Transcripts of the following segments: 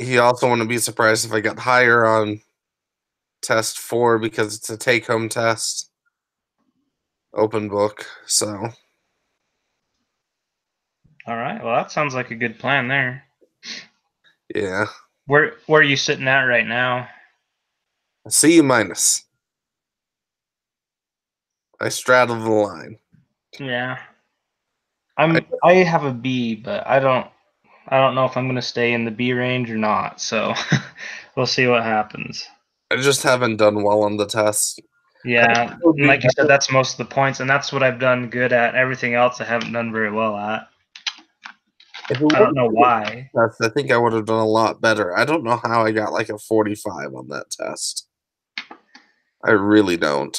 he also wouldn't be surprised if I got higher on test 4 because it's a take-home test, open book. So All right. Well, that sounds like a good plan there. yeah, Where are you sitting at right now? C minus. I straddle the line. Yeah. I have a B, but I don't know if I'm gonna stay in the B range or not. So we'll see what happens. I just haven't done well on the test. Yeah, and like you said, that's most of the points, and that's what I've done good at. Everything else I haven't done very well at. If it I don't wasn't know for why. the test, I think I would have done a lot better. I don't know how I got like a 45 on that test. I really don't.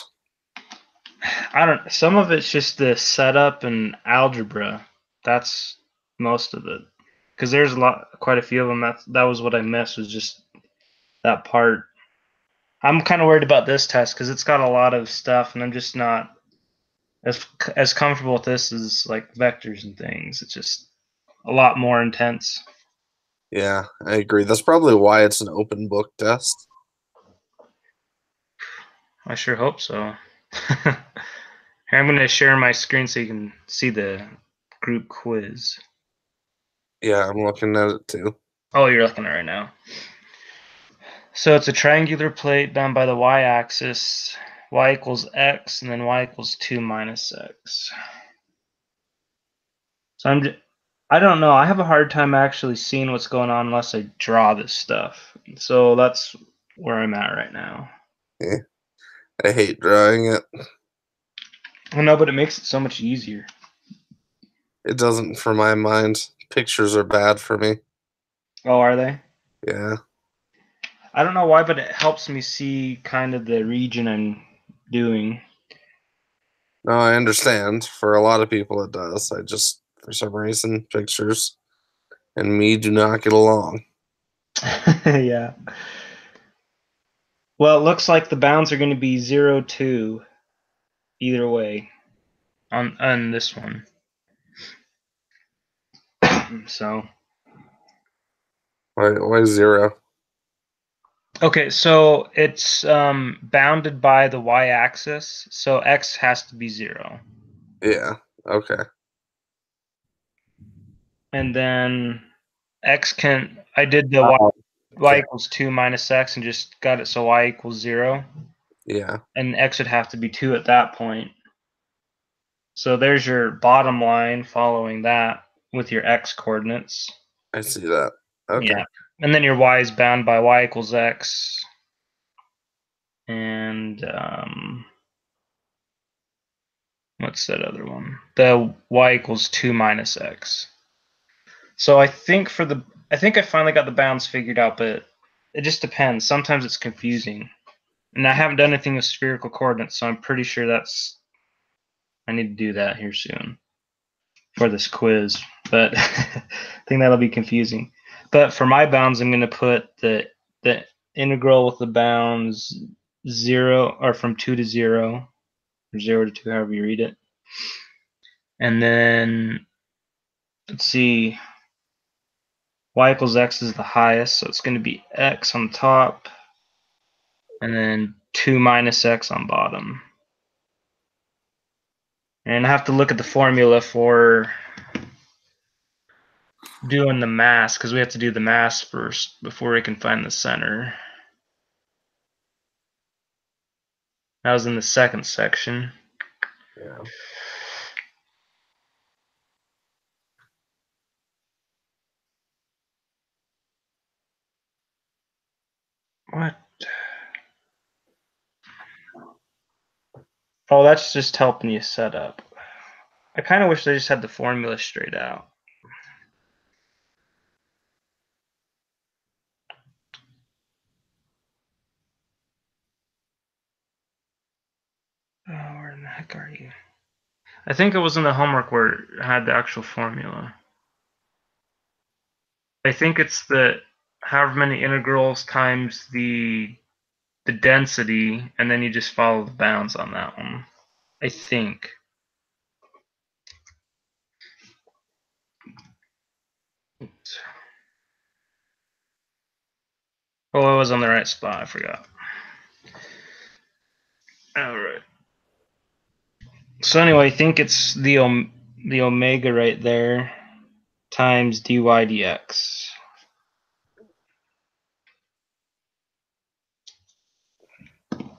I don't. Some of it's just the setup and algebra. That's most of it. Because there's quite a few of them. That was what I missed. Was just that part. I'm kind of worried about this test because it's got a lot of stuff, and I'm just not as comfortable with this as like vectors and things. It's just a lot more intense. Yeah, I agree. That's probably why it's an open book test. I sure hope so. Here, I'm going to share my screen so you can see the group quiz. Yeah, I'm looking at it too. Oh, you're looking at it right now. So it's a triangular plate bound by the y-axis, y equals x, and then y equals 2 minus x. So I don't know. I have a hard time actually seeing what's going on unless I draw this stuff. So that's where I'm at right now. Yeah, I hate drawing it. I know, but it makes it so much easier. It doesn't for my mind. Pictures are bad for me. Oh, are they? Yeah. I don't know why, but it helps me see kind of the region I'm doing. No, I understand. For a lot of people, it does. I just, for some reason, pictures and me do not get along. Yeah. Well, it looks like the bounds are going to be 0, 2 either way on this one. So Why 0? okay, so it's bounded by the y-axis, so x has to be 0. Yeah. Okay. And then I did the y Okay. equals 2 minus x and just got it so y equals 0. Yeah. And x would have to be 2 at that point. So there's your bottom line following that with your x coordinates. I see that. Okay. Yeah. And then your y is bound by y equals x. And what's that other one? The y equals 2 minus x. So I think I finally got the bounds figured out, but it just depends. Sometimes it's confusing. And I haven't done anything with spherical coordinates, so I'm pretty sure I need to do that here soon for this quiz. But I think that'll be confusing. But for my bounds, I'm going to put the integral with the bounds 0 or from 2 to 0 or 0 to 2, however you read it. And then let's see, y equals x is the highest, so it's going to be x on top, and then 2 minus x on bottom. And I have to look at the formula for doing the mass, because we have to do the mass first before we can find the center. That was in the second section. Yeah. What? Oh, that's just helping you set up. I kind of wish they just had the formula straight out. Oh, where in the heck are you? I think it was in the homework where it had the actual formula. I think it's the however many integrals times the density, and then you just follow the bounds on that one. I think. Oh, I was on the right spot. I forgot. All right. So anyway, I think it's the omega right there times dy dx.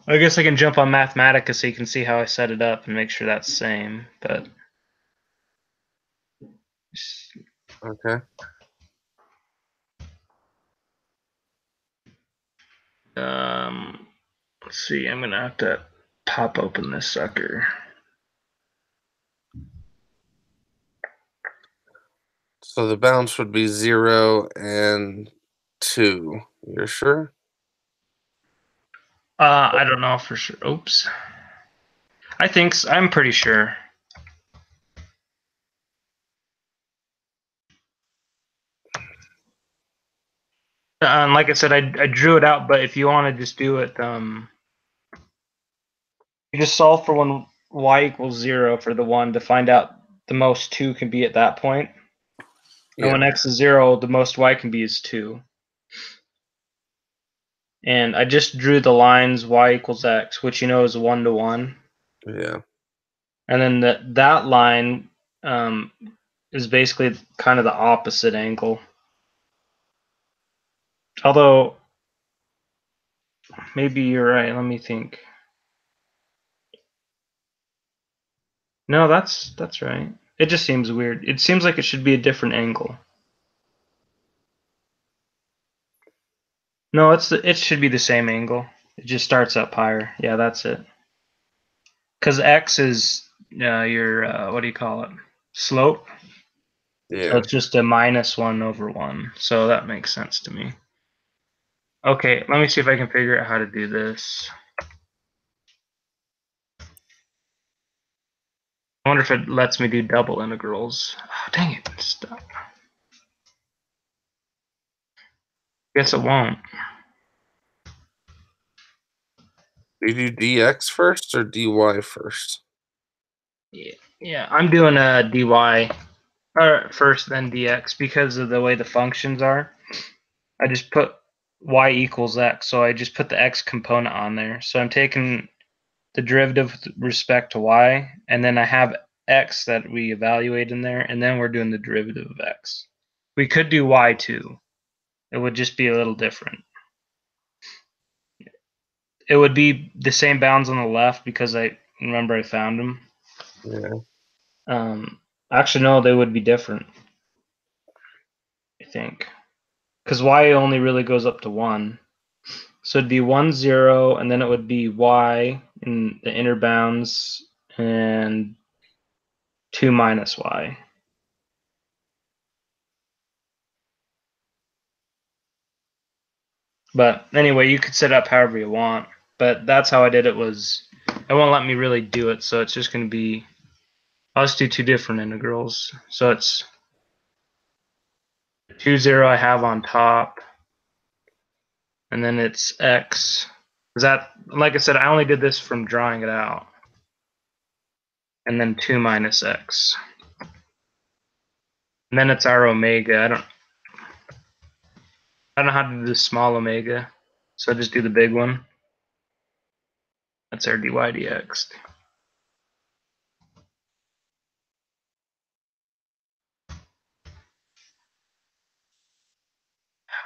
I guess I can jump on Mathematica so you can see how I set it up and make sure that's the same. But Okay. let's see. I'm gonna have to pop open this sucker. So the bounce would be 0 and 2. You're sure? I don't know for sure. Oops. I think so. I'm pretty sure. And like I said, I drew it out, but if you want to just do it, you just solve for when y equals 0 for the 1 to find out the most 2 can be at that point. And when x is 0, the most y can be is 2. And I just drew the lines y equals x, which you know is 1 to 1. Yeah. And then that line is basically kind of the opposite angle. Although, maybe you're right. Let me think. No, that's right. It just seems weird. It seems like it should be a different angle. No, it should be the same angle. It just starts up higher. Yeah, that's it. Because x is your what do you call it? Slope. Yeah. So it's just a -1 over 1. So that makes sense to me. Okay, let me see if I can figure out how to do this. I wonder if it lets me do double integrals. Oh, dang it. Stop. Guess it won't. Do you do dx first or dy first? Yeah, I'm doing a dy first, then dx because of the way the functions are. I just put y equals x, so I just put the x component on there. So I'm taking the derivative with respect to y, and then I have x that we evaluate in there, and then we're doing the derivative of x. We could do y too. It would just be a little different. It would be the same bounds on the left because I remember I found them. Yeah. Actually, no, they would be different. I think because y only really goes up to 1. So it'd be 1, 0, and then it would be y in the inner bounds and 2 minus y. But anyway, you could set up however you want. But that's how I did it. Was it won't let me really do it, so it's just going to be. I'll just do 2 different integrals. So it's 2, 0 I have on top, and then it's x. Is that, like I said, I only did this from drawing it out. And then 2 minus x. And then it's our omega. I don't know how to do the small omega, so I just do the big one. That's our dy dx.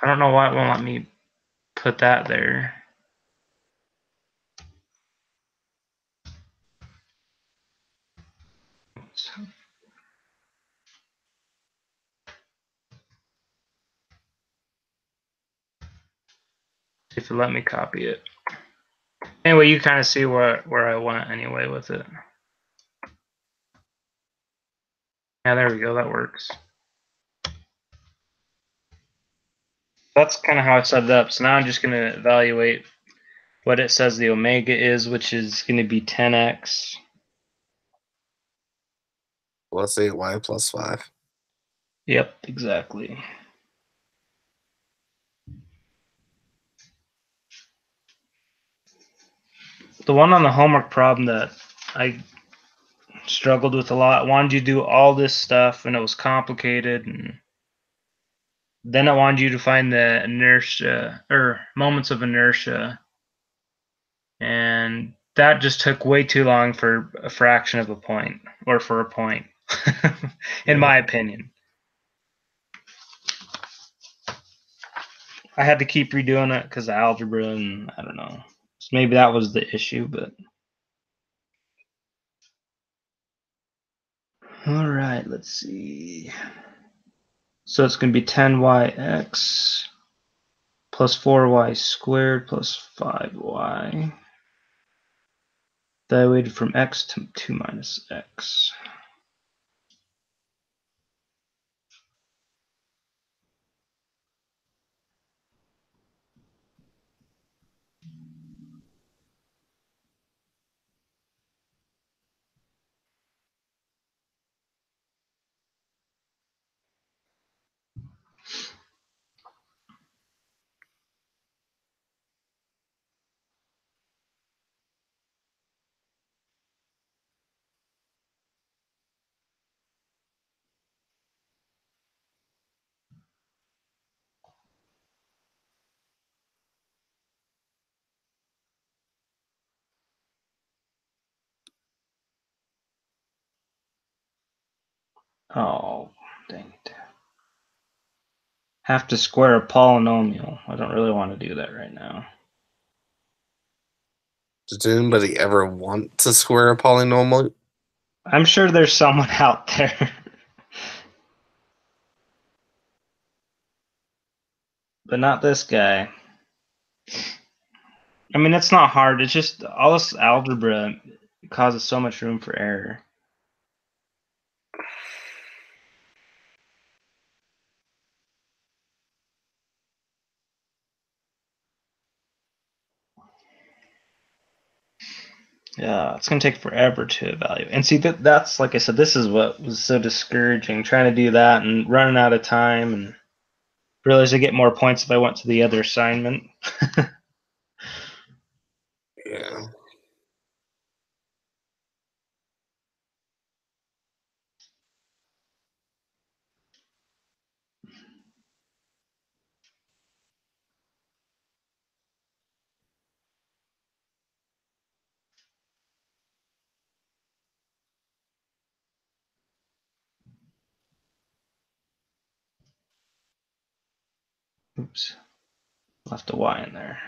I don't know why it won't let me put that there. See if it let me copy it. Anyway, you kind of see where I went anyway with it. Yeah, there we go. That works. That's kind of how I set it up. So now I'm just going to evaluate what it says the omega is, which is going to be 10x. Plus 8y plus 5. Yep, exactly. The one on the homework problem that I struggled with a lot, I wanted you to do all this stuff and it was complicated, and Then it wanted you to find the inertia or moments of inertia, and that just took way too long for a fraction of a point, or for a point, in my opinion. I had to keep redoing it because of algebra, and I don't know. So maybe that was the issue, but. All right, let's see. So it's going to be 10yx plus 4y squared plus 5y divided from x to 2 minus x. Oh, dang it. Have to square a polynomial. I don't really want to do that right now. Did anybody ever want to square a polynomial? I'm sure there's someone out there. But not this guy. I mean, it's not hard. It's just all this algebra causes so much room for error. Yeah, it's gonna take forever to evaluate. And see, that's like I said, this is what was so discouraging. Trying to do that and running out of time, and realize I get more points if I went to the other assignment. Yeah. Oops, left a Y in there.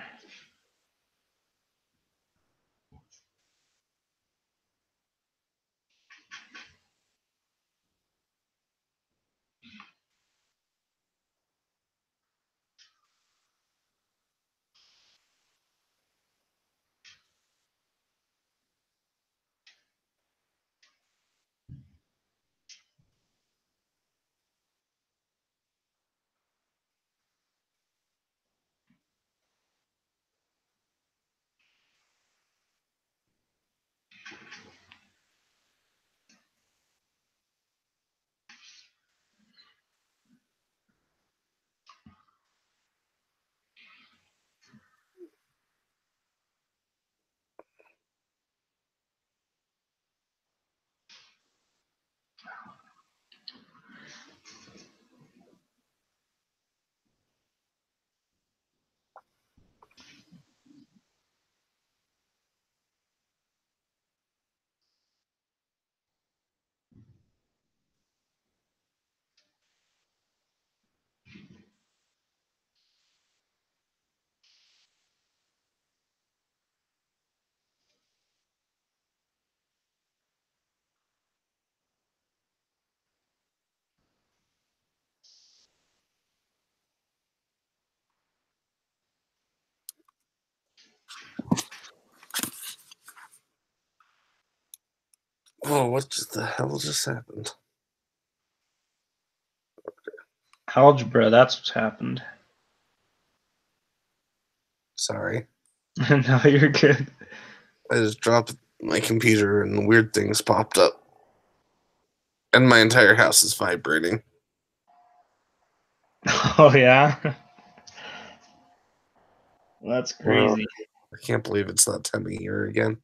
Oh, what the hell just happened? Algebra, that's what's happened. Sorry. No, you're good. I just dropped my computer and weird things popped up. And my entire house is vibrating. Oh yeah, that's crazy. I can't believe it's that time of year again.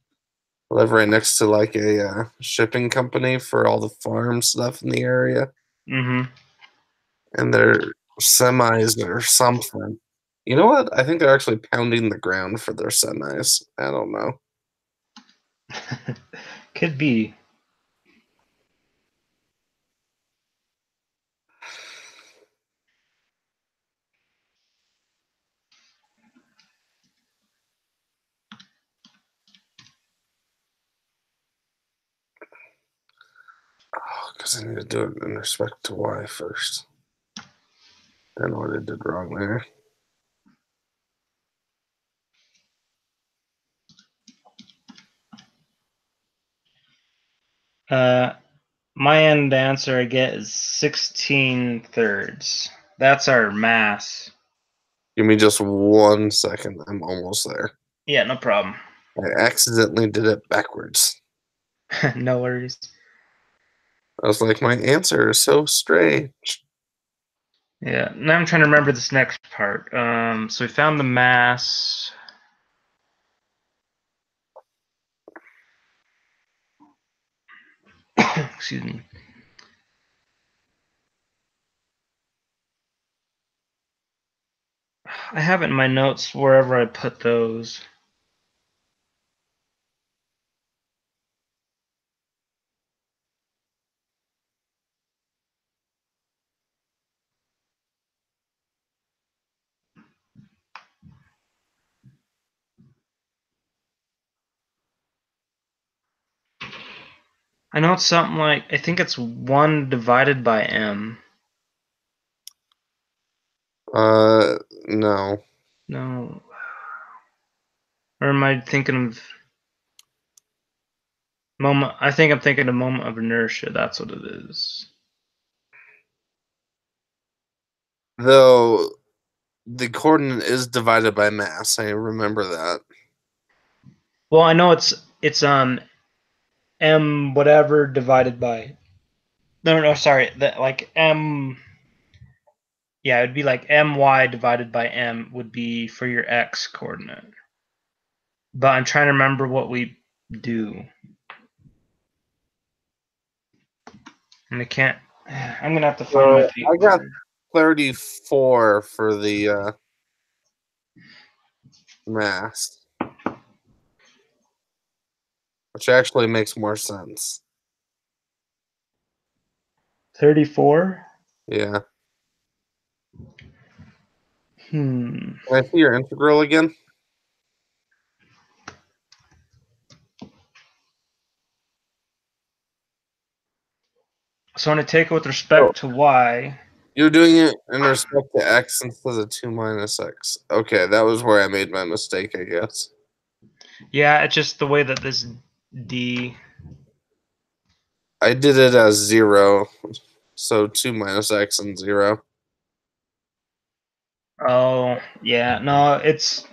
I live right next to like a shipping company for all the farm stuff in the area. Mm-hmm. And they're semis or something. You know what? I think they're actually pounding the ground for their semis. I don't know. Could be. Oh, because I need to do it in respect to y first. I know what I did wrong there. My end answer I get is 16 thirds. That's our mass. Give me just 1 second. I'm almost there. Yeah, no problem. I accidentally did it backwards. No worries. I was like, my answer is so strange. Yeah, now I'm trying to remember this next part. So we found the mass. Excuse me. I have it in my notes wherever I put those. I know it's something like, I think it's 1 divided by m. No. No. Or am I thinking of moment? I think I'm thinking of moment of inertia. That's what it is. Though the coordinate is divided by mass. I remember that. Well, I know it's m whatever divided by. No, sorry. That like m. Yeah, it'd be like my divided by m would be for your x coordinate. But I'm trying to remember what we do. And I can't. I'm gonna have to find my I got paper. 34 for the mass, which actually makes more sense. 34. Yeah. Hmm. Can I see your integral again? So I'm gonna take it with Oh, respect to y. you're doing it in respect to x instead of 2 minus x. Okay, that was where I made my mistake, I guess. Yeah, it's just the way that this d. I did it as 0, so 2 minus x and 0. Oh, yeah. No, it's.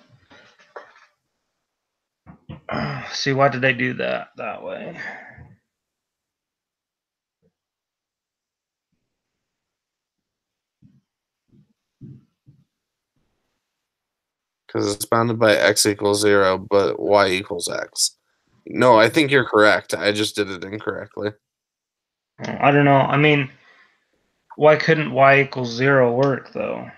See, why did I do that way? Because it's bounded by x equals 0, but y equals x. No, I think you're correct. I just did it incorrectly. I don't know. I mean, why couldn't y equals 0 work though?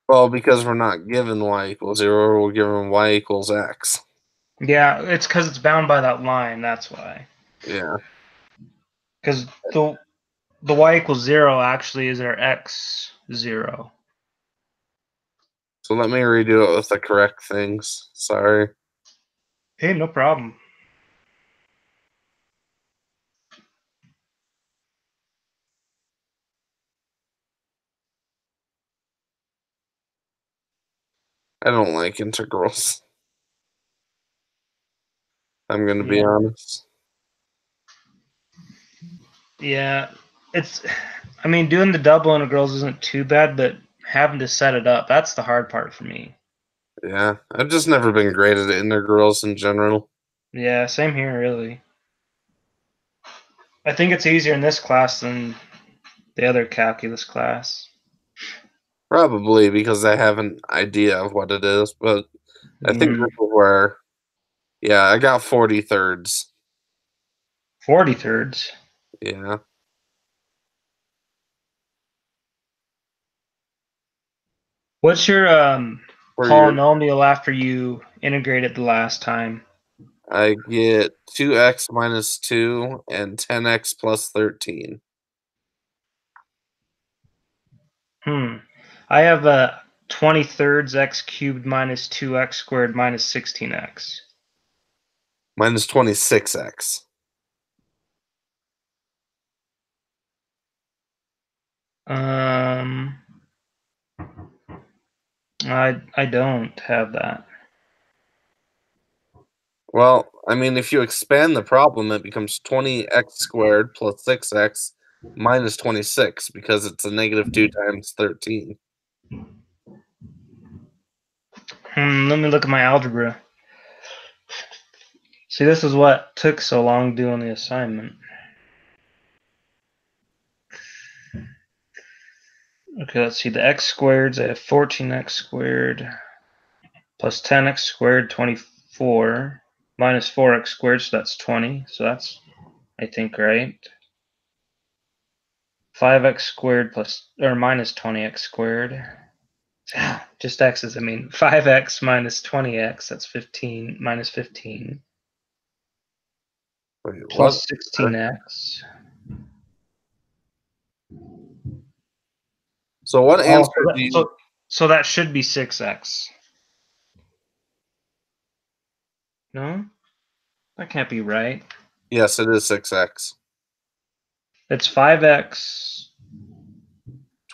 Well, because we're not given y equals 0, we're given y equals x. Yeah, it's because it's bound by that line. That's why. Yeah. Because the y equals 0 actually is our x 0. So let me redo it with the correct things. Sorry. Hey, no problem. I don't like integrals. I'm going to be Yeah. honest. Yeah, it's. I mean, doing the double integrals isn't too bad, but having to set it up—that's the hard part for me. Yeah. I've just never been great at integrals in general. Yeah, same here, really. I think it's easier in this class than the other calculus class. Probably because I have an idea of what it is, but I think this is where, yeah, I got 40 thirds. 40 thirds. Yeah. What's your For your, polynomial after you integrate it the last time? I get 2x minus 2 and 10x plus 13. I have a 20 thirds x cubed minus 2x squared minus 16x. Minus 26x. I don't have that. Well, I mean, if you expand the problem, it becomes 20x squared plus 6x minus 26 because it's a negative 2 times 13. Let me look at my algebra. See, this is what took so long doing the assignment. Okay, let's see. The x squareds, I have 14x squared plus 10x squared, 24, minus 4x squared, so that's 20. So that's, I think, right. 5x squared plus, or minus 20x squared. Just x's, I mean. 5x minus 20x, that's 15, minus 15. Wait, what? Plus 16x. So what Oh, answer do you... so that should be 6x. No? That can't be right. Yes, it is 6x. It's 5x.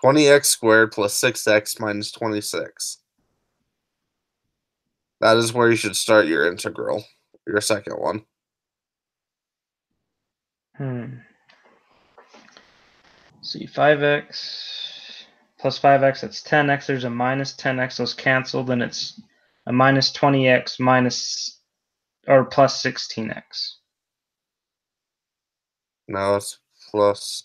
20x squared plus 6x minus 26. That is where you should start your integral, your second one. See, 5x plus 5x, that's 10x. There's a minus 10x. Those cancel. Then it's a minus 20x minus, or plus 16x. No, it's plus...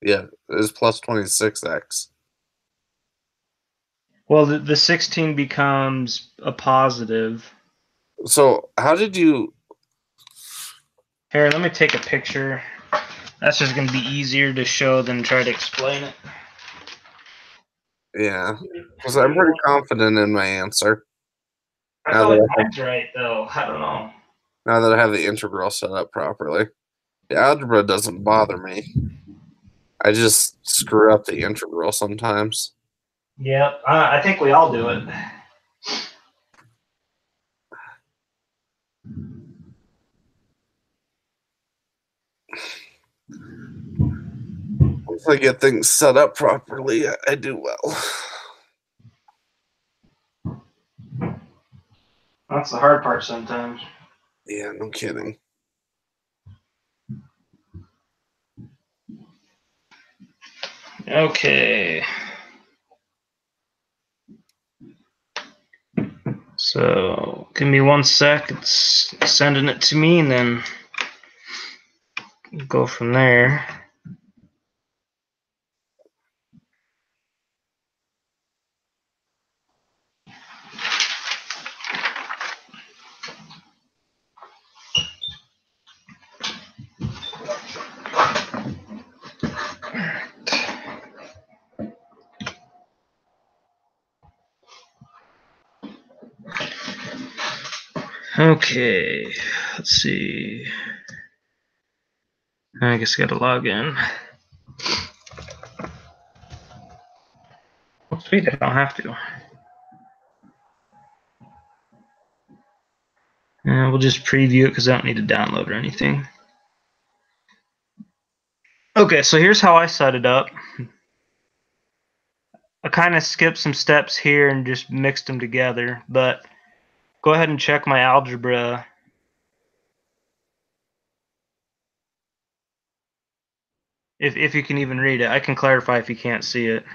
Yeah, it is plus 26x. Well, the 16 becomes a positive. So how did you... Here, let me take a picture. That's just going to be easier to show than try to explain it. Yeah, because I'm pretty confident in my answer. I feel like mine's right, though. I don't know. Now that I have the integral set up properly. The algebra doesn't bother me. I just screw up the integral sometimes. Yeah, I think we all do it. Once I get things set up properly, I do well. That's the hard part sometimes. Yeah, no kidding. Okay. So give me 1 sec. It's sending it to me, and then go from there. Okay, let's see. I guess I gotta log in. Oh, sweet, I don't have to. We'll just preview it because I don't need to download or anything. Okay, so here's how I set it up. I kind of skipped some steps here and just mixed them together, but go ahead and check my algebra. If you can even read it. I can clarify if you can't see it.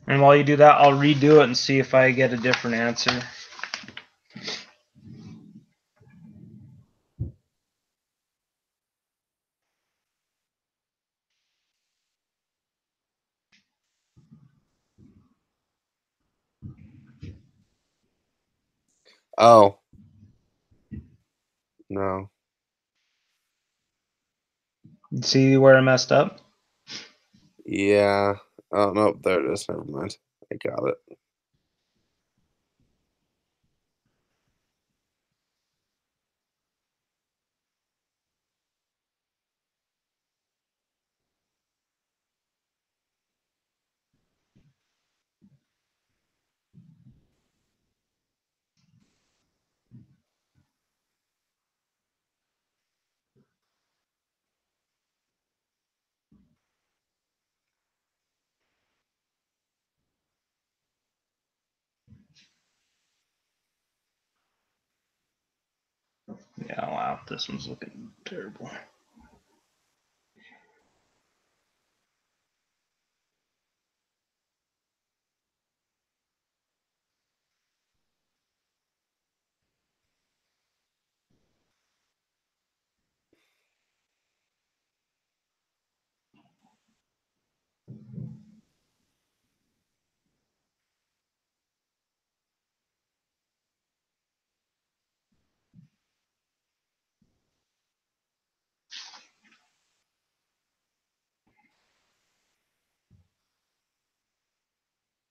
And while you do that, I'll redo it and see if I get a different answer. Oh. No. See where I messed up? Yeah. Oh, no, there it is. Never mind. I got it. Yeah, wow, this one's looking terrible.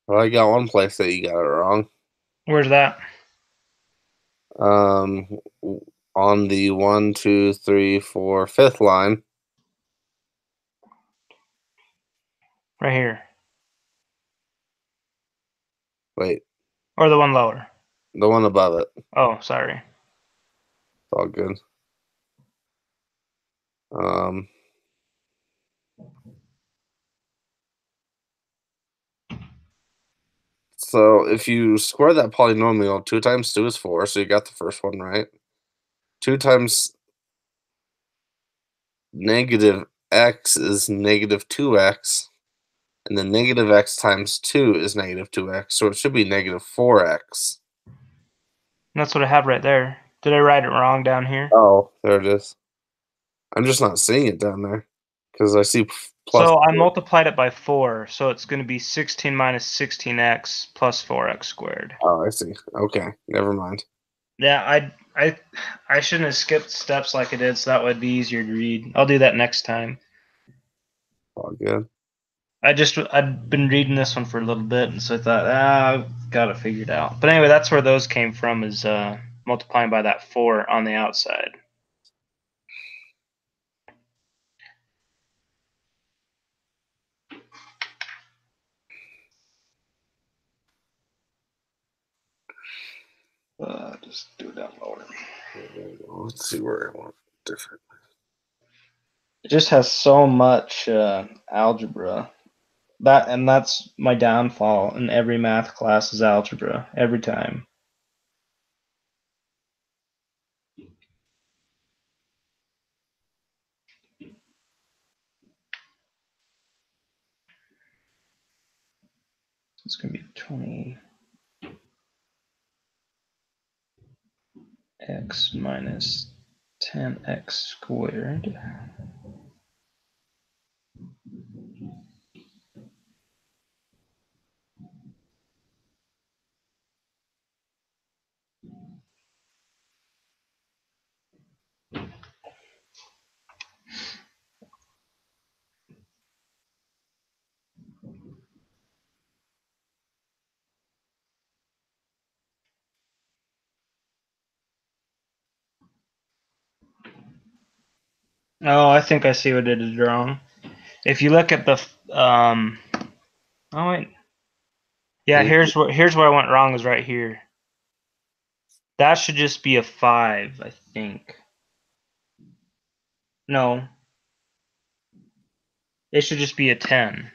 Well, I got one place that you got it wrong. Where's that? Um, on the 1, 2, 3, 4, 5th line. Right here. Wait, Or the one lower. the one above it. It's Oh, sorry. all good. Um, so if you square that polynomial, 2 times 2 is 4, so you got the first one right. 2 times negative x is negative 2x, and then negative x times 2 is negative 2x, so it should be negative 4x. That's what I have right there. Did I write it wrong down here? Oh, there it is. I'm just not seeing it down there because I see plus. So I multiplied it by 4, so it's going to be 16 minus 16x plus 4x squared. Oh, I see. Okay, never mind. Yeah, I shouldn't have skipped steps like I did, so that would be easier to read. I'll do that next time. All good. I'd been reading this one for a little bit, and so I thought, I've got it figured out. But anyway, that's where those came from, is multiplying by that 4 on the outside. Just do it down lower. Let's see where I want different. It just has so much algebra. That's my downfall in every math class is algebra every time. It's gonna be 20x minus 10x squared. Oh, I think I see what I did wrong. If you look at the oh wait. Yeah, here's where I went wrong is right here. That should just be a 5, I think. No. It should just be a 10.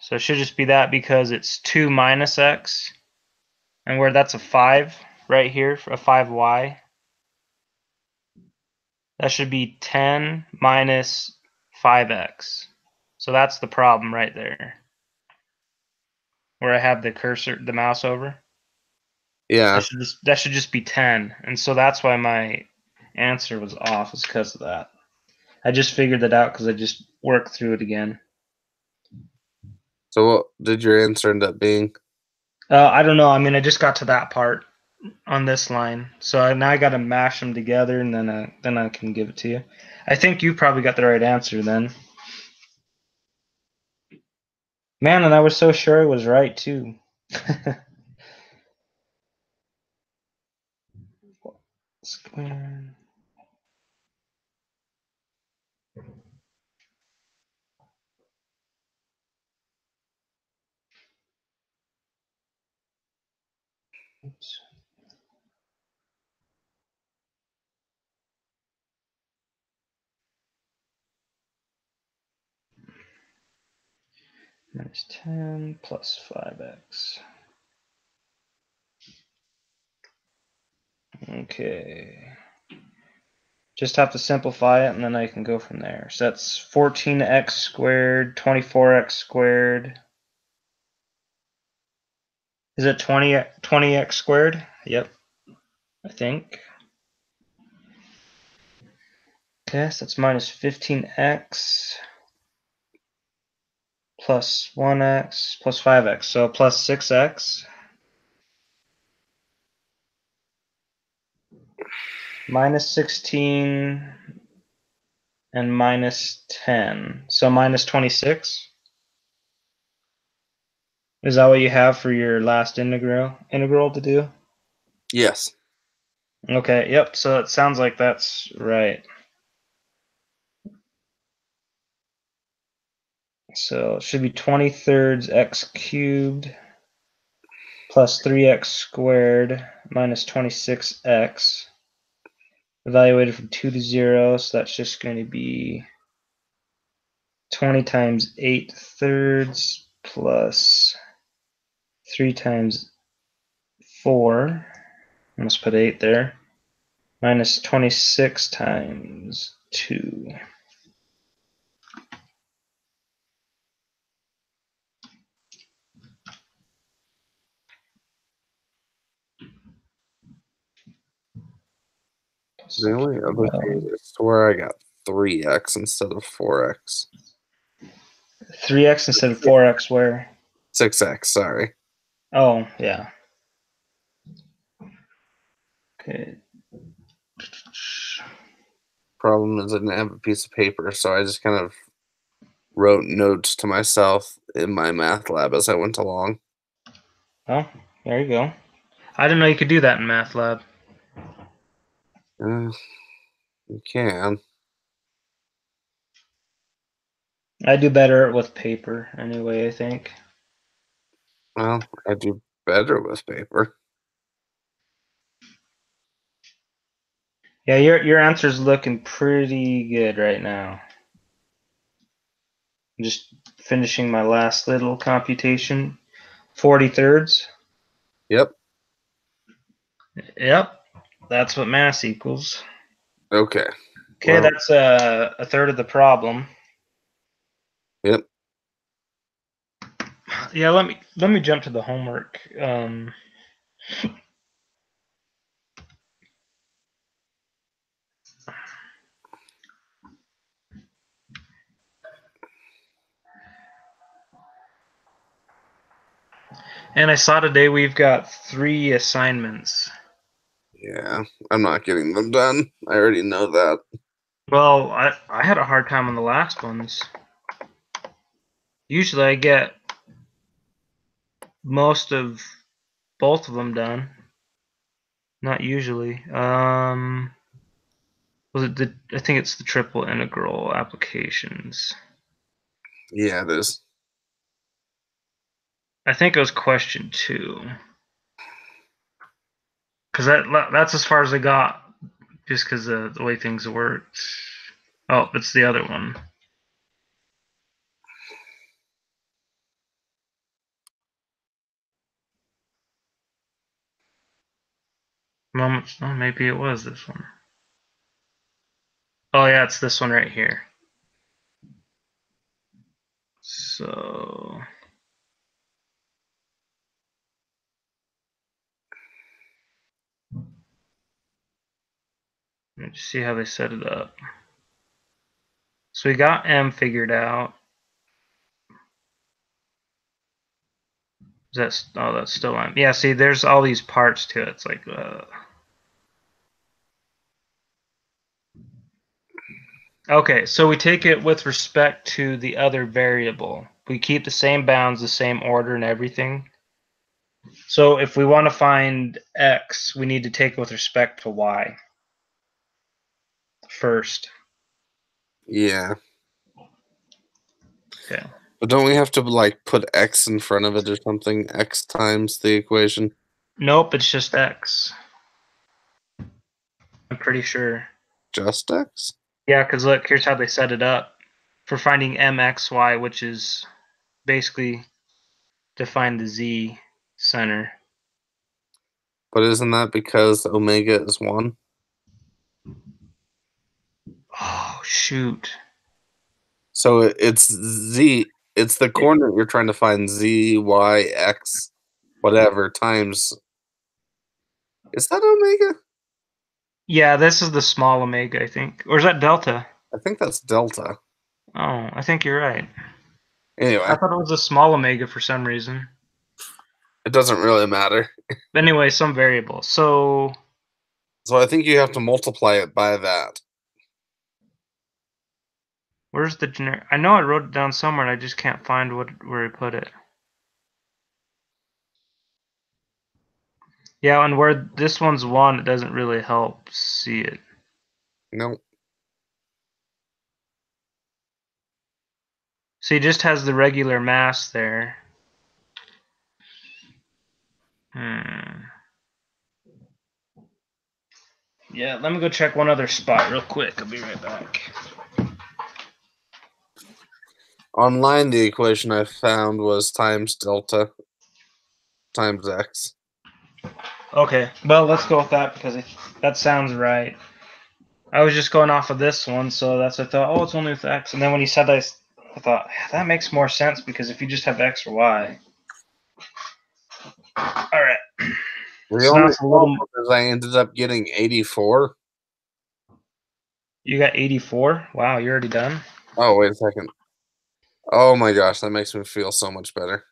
So it should just be that because it's 2 minus x. And where that's a 5 right here, a 5y. That should be 10 minus 5x. So that's the problem right there. Where I have the cursor, the mouse over. Yeah. That should just be 10. And so that's why my answer was off, is because of that. I just figured that out because I just worked through it again. So what did your answer end up being? I don't know. I mean, I just got to that part on this line, so now I got to mash them together, and then I can give it to you. I think you probably got the right answer then. Man, and I was so sure I was right too. Square oops, minus 10 plus 5x. Okay. Just have to simplify it, and then I can go from there. So that's 14x squared, 24x squared. Is it 20x squared? Yep, I think. Okay, so that's minus 15x plus 1x plus 5x. So plus 6x minus 16 and minus 10. So minus 26. Is that what you have for your last integral to do? Yes. Okay, yep. So it sounds like that's right. So it should be 20 thirds x cubed plus 3x squared minus 26x evaluated from 2 to 0. So that's just going to be 20 times 8 thirds plus 3 times 4. I must put 8 there. Minus 26 times 2. The only other thing is where I got 3x instead of 4x. 3x instead of 4x where? 6x, sorry. Oh, yeah. Okay. Problem is I didn't have a piece of paper, so I just kind of wrote notes to myself in my math lab as I went along. Oh, there you go. I didn't know you could do that in math lab. You can. I do better with paper anyway, I think. Well, I do better with paper. Yeah, your answer's looking pretty good right now. I'm just finishing my last little computation. 40 thirds. Yep. Yep, that's what mass equals. Okay. Okay, Well, that's a third of the problem. yep. Yeah, let me jump to the homework. And I saw today we've got 3 assignments. Yeah, I'm not getting them done. I already know that. Well, I had a hard time on the last ones. Usually I get most of both of them done. Not usually. Was it the? I think it's the triple integral applications. Yeah, it is. I think it was question 2. Because that's as far as I got, just because of the way things worked. Oh, it's the other one. Moments. Oh, maybe it was this one. Oh yeah, it's this one right here. So let me see how they set it up. So we got M figured out. That's still M. Yeah, see, there's all these parts to it. It's like, okay, so we take it with respect to the other variable. We keep the same bounds, the same order, and everything. So if we want to find x, we need to take it with respect to y first. Yeah. Okay. But don't we have to like put x in front of it or something? X times the equation? Nope, it's just x. I'm pretty sure. Just x? Yeah, because look, here's how they set it up. For finding mxy, which is basically to find the z center. But isn't that because omega is 1? Oh, shoot. So it's z, it's the coordinate you're trying to find, z, y, x, whatever, times. Is that omega? Yeah, this is the small omega, I think. Or is that delta? I think that's delta. Oh, I think you're right. I Anyway, thought it was a small omega for some reason. it doesn't really matter. But anyway, some variable. So So I think you have to multiply it by that. where's the generic? I know I wrote it down somewhere and I just can't find where I put it. Yeah, and where this one's 1, it doesn't really help see it. No. So he just has the regular mass there. Yeah, let me go check one other spot real quick. I'll be right back. Online, the equation I found was times delta times x. Okay, well, let's go with that because that sounds right. I was just going off of this one, so that's what I thought, oh, it's only with x. And then when he said that, I thought, that makes more sense because if you just have x or y. All right. The So now only it's a little. problem is I ended up getting 84. You got 84? Wow, you're already done? Oh, wait a second. Oh my gosh, that makes me feel so much better.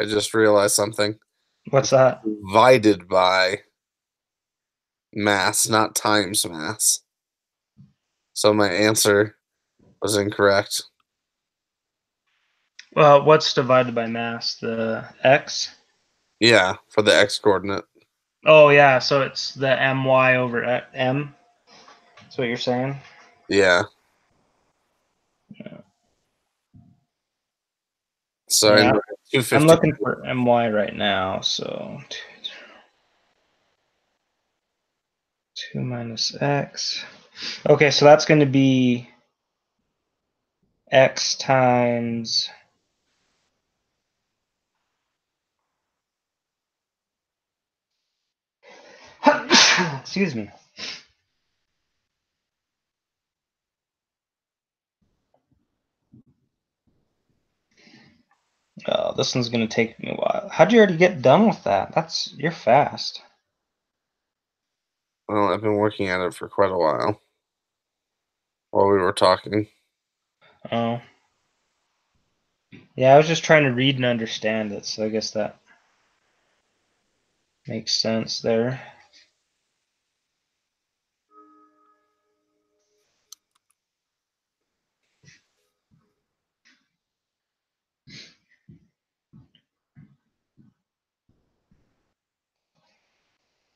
I just realized something. What's that? Divided by mass, not times mass. So my answer was incorrect. Well, what's divided by mass? The x? Yeah, for the x coordinate. Oh, yeah, so it's the my over m. That's what you're saying? Yeah. So I Yeah, ended up at I'm 250. looking for my right now, so 2 minus x. Okay, so that's going to be x times. Excuse me. Oh, this one's going to take me a while. How'd you already get done with that? You're fast. Well, I've been working at it for quite a while while we were talking. Oh. Yeah, I was just trying to read and understand it, so I guess that makes sense there.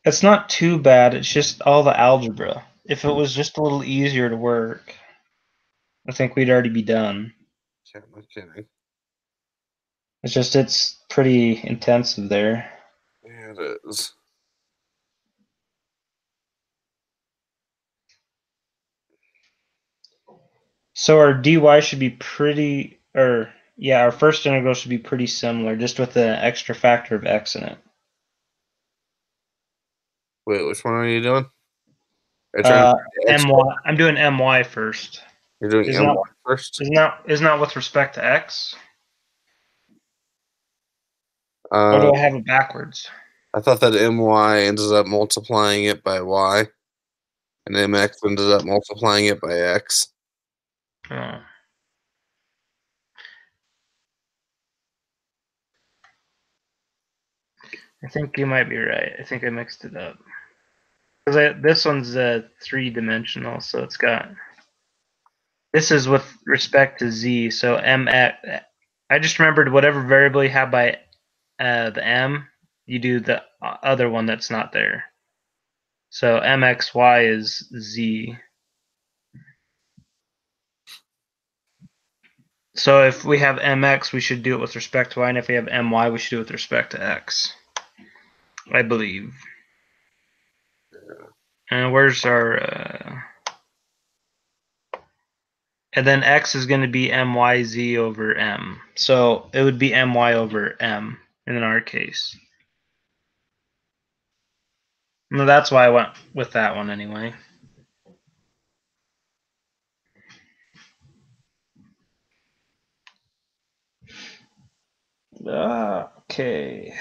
It's not too bad, it's just all the algebra. If it was just a little easier to work, I think we'd already be done. Yeah, no kidding. It's pretty intensive there. Yeah, it is. So our dy should be pretty, or yeah, our first integral should be pretty similar, just with the extra factor of x in it. Wait, which one are you doing? Are you trying to find the x? My. I'm doing my first. You're doing Isn't that my first? isn't that with respect to x? Or Uh, do I have it backwards? I thought that my ended up multiplying it by y, and mx ended up multiplying it by x. Oh. I think you might be right. I think I mixed it up. Because this one's 3-dimensional, so it's got. This is with respect to z, so I just remembered whatever variable you have by the m, you do the other one that's not there. So mxy is z. So if we have mx, we should do it with respect to y, and if we have my, we should do it with respect to x. I believe. And where's our... and then x is going to be myz over m. So it would be my over m in our case. No, that's why I went with that one anyway. Okay.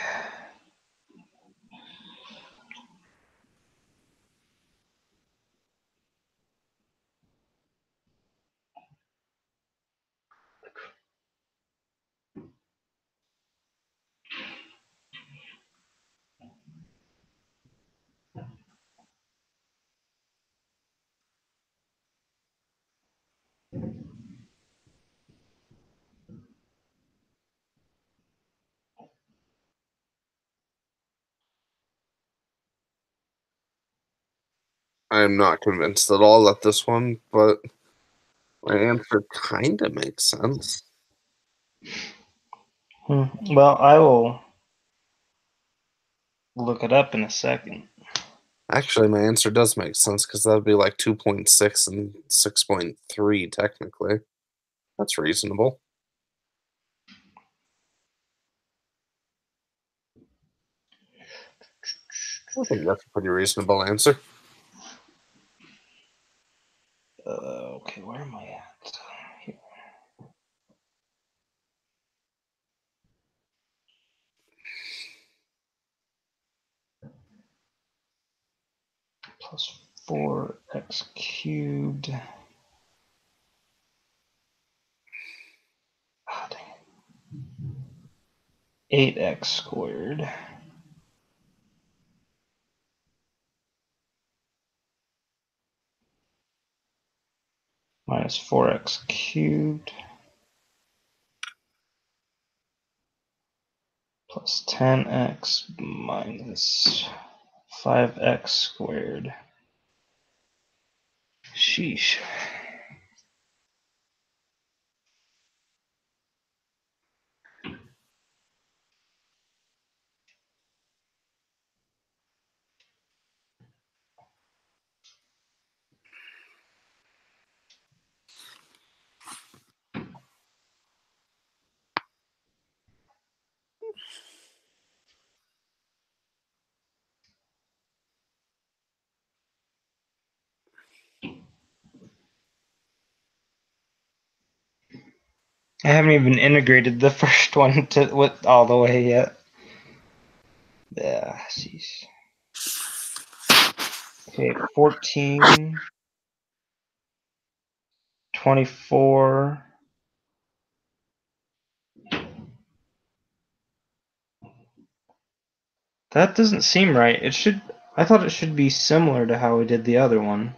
I am not convinced at all at this one, but my answer kind of makes sense. Well, I will look it up in a second. Actually, my answer does make sense because that would be like 2.6 and 6.3 technically. That's reasonable. I think that's a pretty reasonable answer. Okay, where am I at? Here. Plus 4x cubed. Ah, dang it. 8x squared. Minus 4x cubed. Plus 10x minus 5x squared. Sheesh. I haven't even integrated the first one with all the way yet. Yeah, jeez. Okay, 14, 24. That doesn't seem right. It should. I thought it should be similar to how we did the other one.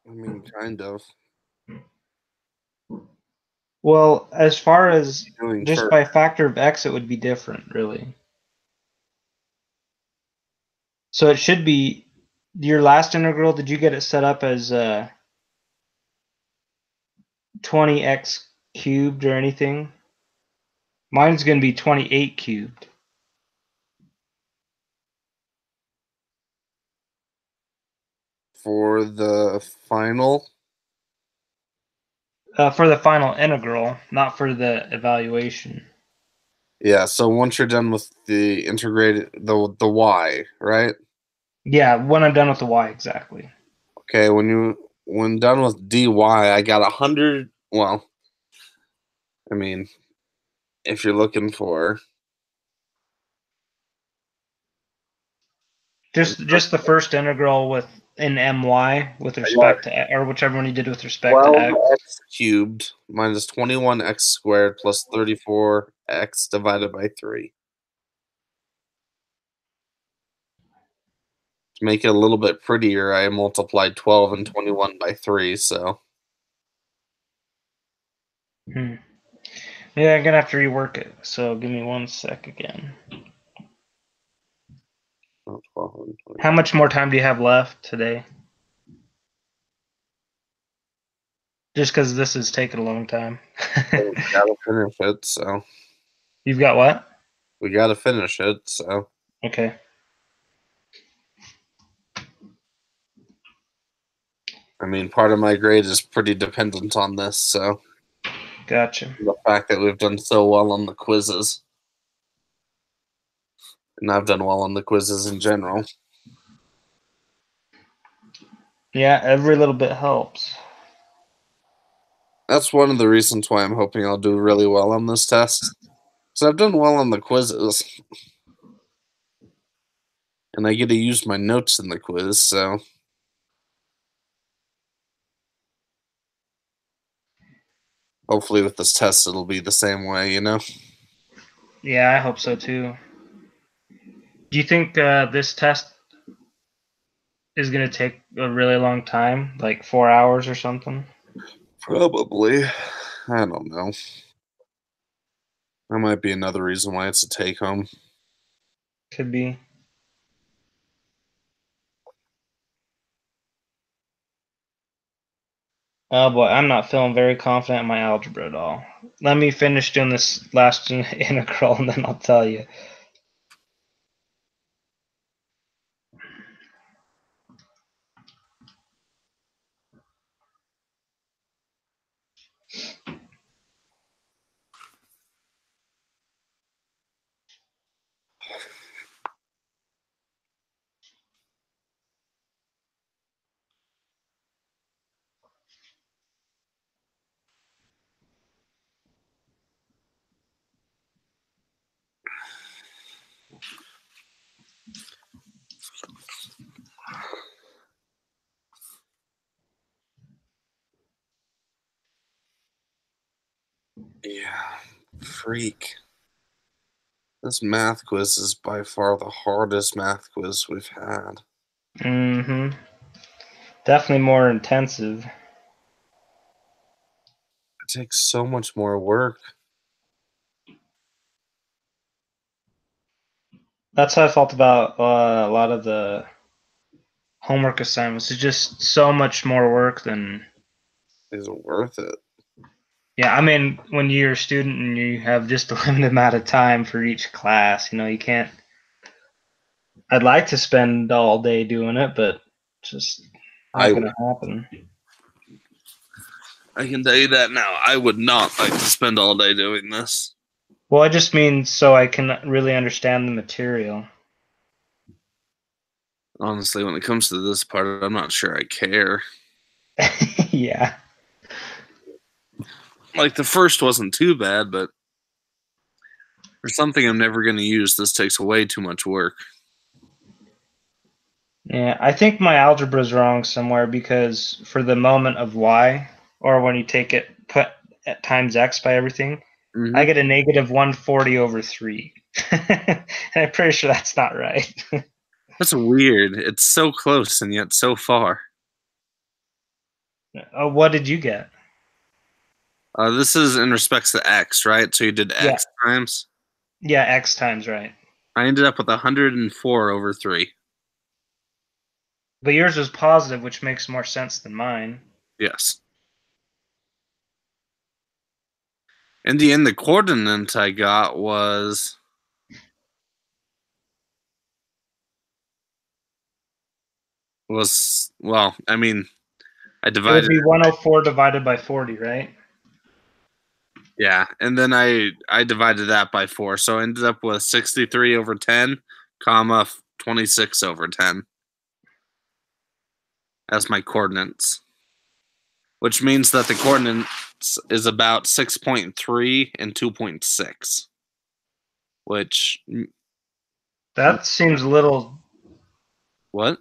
I mean, kind of. Well, as far as Doing just first. by a factor of x, it would be different, really. So it should be your last integral. Did you get it set up as 20x cubed or anything? Mine's going to be 28 cubed. For the final? For the final integral, not for the evaluation. Yeah, so once you're done with the integrated, the y, right? Yeah, when I'm done with the y, exactly. Okay, when done with dy, I got 100. Well, I mean, if you're looking for Just the first integral with in my with I got respect to, or whichever one you did with respect to x. 12x cubed minus 21x squared plus 34x divided by 3. To make it a little bit prettier, I multiplied 12 and 21 by 3, so Hmm. Yeah, I'm gonna have to rework it. So give me 1 sec again. oh, 12 and How much more time do you have left today? Just because this is taking a long time. 20. We gotta finish it, so You've got what? we gotta finish it, so Okay. I mean, part of my grade is pretty dependent on this, so Gotcha. the fact that we've done so well on the quizzes. And I've done well on the quizzes in general. Yeah, every little bit helps. That's one of the reasons why I'm hoping I'll do really well on this test. Because I've done well on the quizzes. And I get to use my notes in the quiz, so hopefully with this test it'll be the same way, you know? Yeah, I hope so too. Do you think this test is going to take a really long time, like 4 hours or something? Probably. I don't know. That might be another reason why it's a take home. Could be. Oh boy, I'm not feeling very confident in my algebra at all. Let me finish doing this last integral and then I'll tell you. Yeah. Freak. This math quiz is by far the hardest math quiz we've had. Mm-hmm. Definitely more intensive. It takes so much more work. That's how I felt about a lot of the homework assignments. It's just so much more work than. It isn't worth it. Yeah, I mean, when you're a student and you have just a limited amount of time for each class, you can't. I'd like to spend all day doing it, but just not I going would. to happen. I can tell you that now. I would not like to spend all day doing this. Well, I just mean so I can really understand the material. Honestly, when it comes to this part, I'm not sure I care. Yeah. Like, the first wasn't too bad, but for something I'm never going to use, this takes way too much work. Yeah, I think my algebra is wrong somewhere because for the moment of y, or when you take it, put times x by everything, I Mm-hmm. get a negative 140 over 3. And I'm pretty sure that's not right. That's weird. It's so close and yet so far. What did you get? This is in respects to x, right? So you did Yeah. x times. Yeah, x times, right. I ended up with 104 over 3. But yours was positive, which makes more sense than mine. Yes. In the end, the coordinate I got was well, I mean, I It would divided be it. 104 divided by 40, right? Yeah, and then I divided that by 4, so I ended up with 63 over 10, comma 26 over 10 as my coordinates, which means that the coordinates is about 6.3 and 2.6, which That seems a little. what?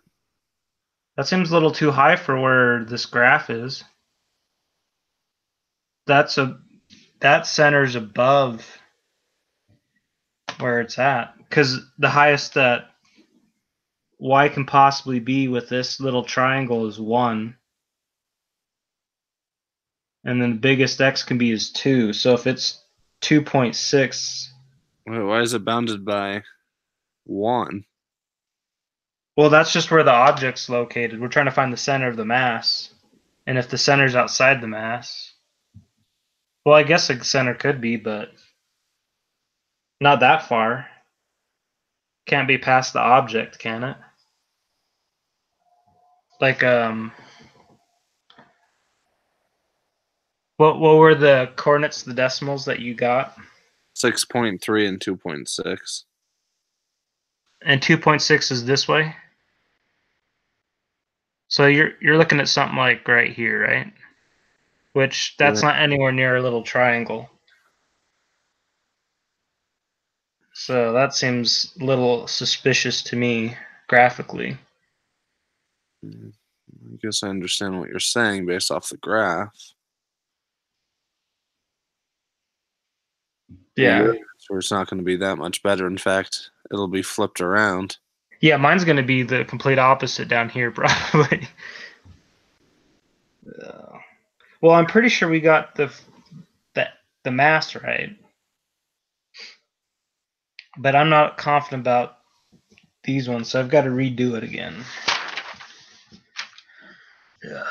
That seems a little too high for where this graph is. That center's above where it's at because the highest that y can possibly be with this little triangle is 1. And then the biggest x can be is 2. So if it's 2.6, Wait, why is it bounded by 1? well, that's just where the object's located. We're trying to find the center of the mass. And if the center's outside the mass, well, I guess the center could be, but not that far. Can't be past the object, can it? Like, what were the coordinates, the decimals that you got? 6.3 and 2.6. And 2.6 is this way. So you're looking at something like right here, right? Which that's Yeah. not anywhere near a little triangle. So that seems a little suspicious to me graphically. I guess I understand what you're saying based off the graph. Yeah. Your answer is not going to be that much better. In fact, it'll be flipped around. Yeah, mine's going to be the complete opposite down here, probably. Well, I'm pretty sure we got the mass right, but I'm not confident about these ones, so I've got to redo it again. Yeah.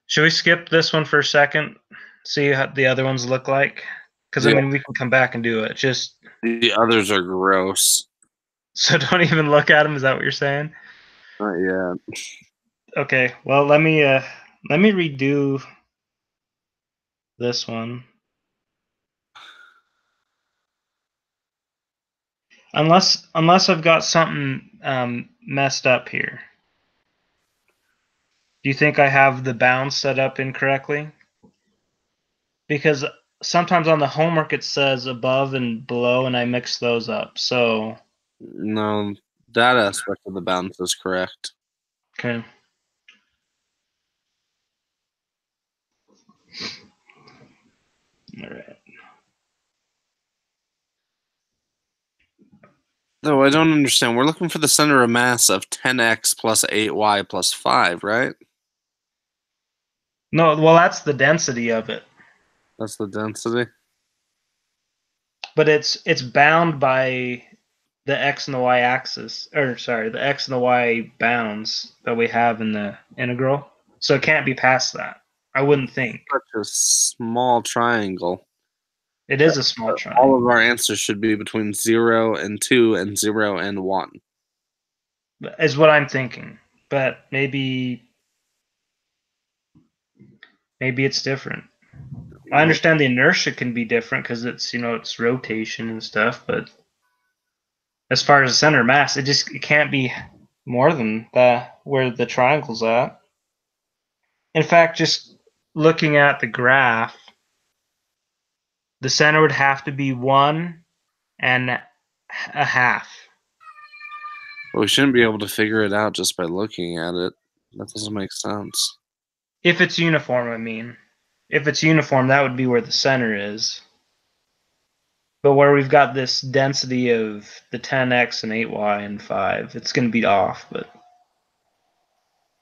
Should we skip this one for a second? See how the other ones look like? Because I Yeah, mean, we can come back and do it. Just the others are gross. so don't even look at them. Is that what you're saying? Not yet. Okay. Well, let me redo this one. Unless I've got something messed up here. Do you think I have the bounds set up incorrectly? Because sometimes on the homework it says above and below, and I mix those up. So No, that aspect of the bounds is correct. okay. All right. Though I don't understand. We're looking for the center of mass of 10x plus 8y plus 5, right? No, well, that's the density of it, That's the density. but it's bound by the x and the y axis, or sorry, the x and the y bounds that we have in the integral. So it can't be past that. I wouldn't think. Such a small triangle. It is a small All triangle. of our answers should be between 0 and 2 and 0 and 1. Is what I'm thinking. But maybe it's different. I understand the inertia can be different because it's it's rotation and stuff, but as far as the center of mass, it can't be more than where the triangle's at. In fact, just looking at the graph, the center would have to be 1.5. But we shouldn't be able to figure it out just by looking at it. That doesn't make sense. If it's uniform, I mean. If it's uniform, that would be where the center is. But where we've got this density of the 10x and 8y and 5, it's going to be off.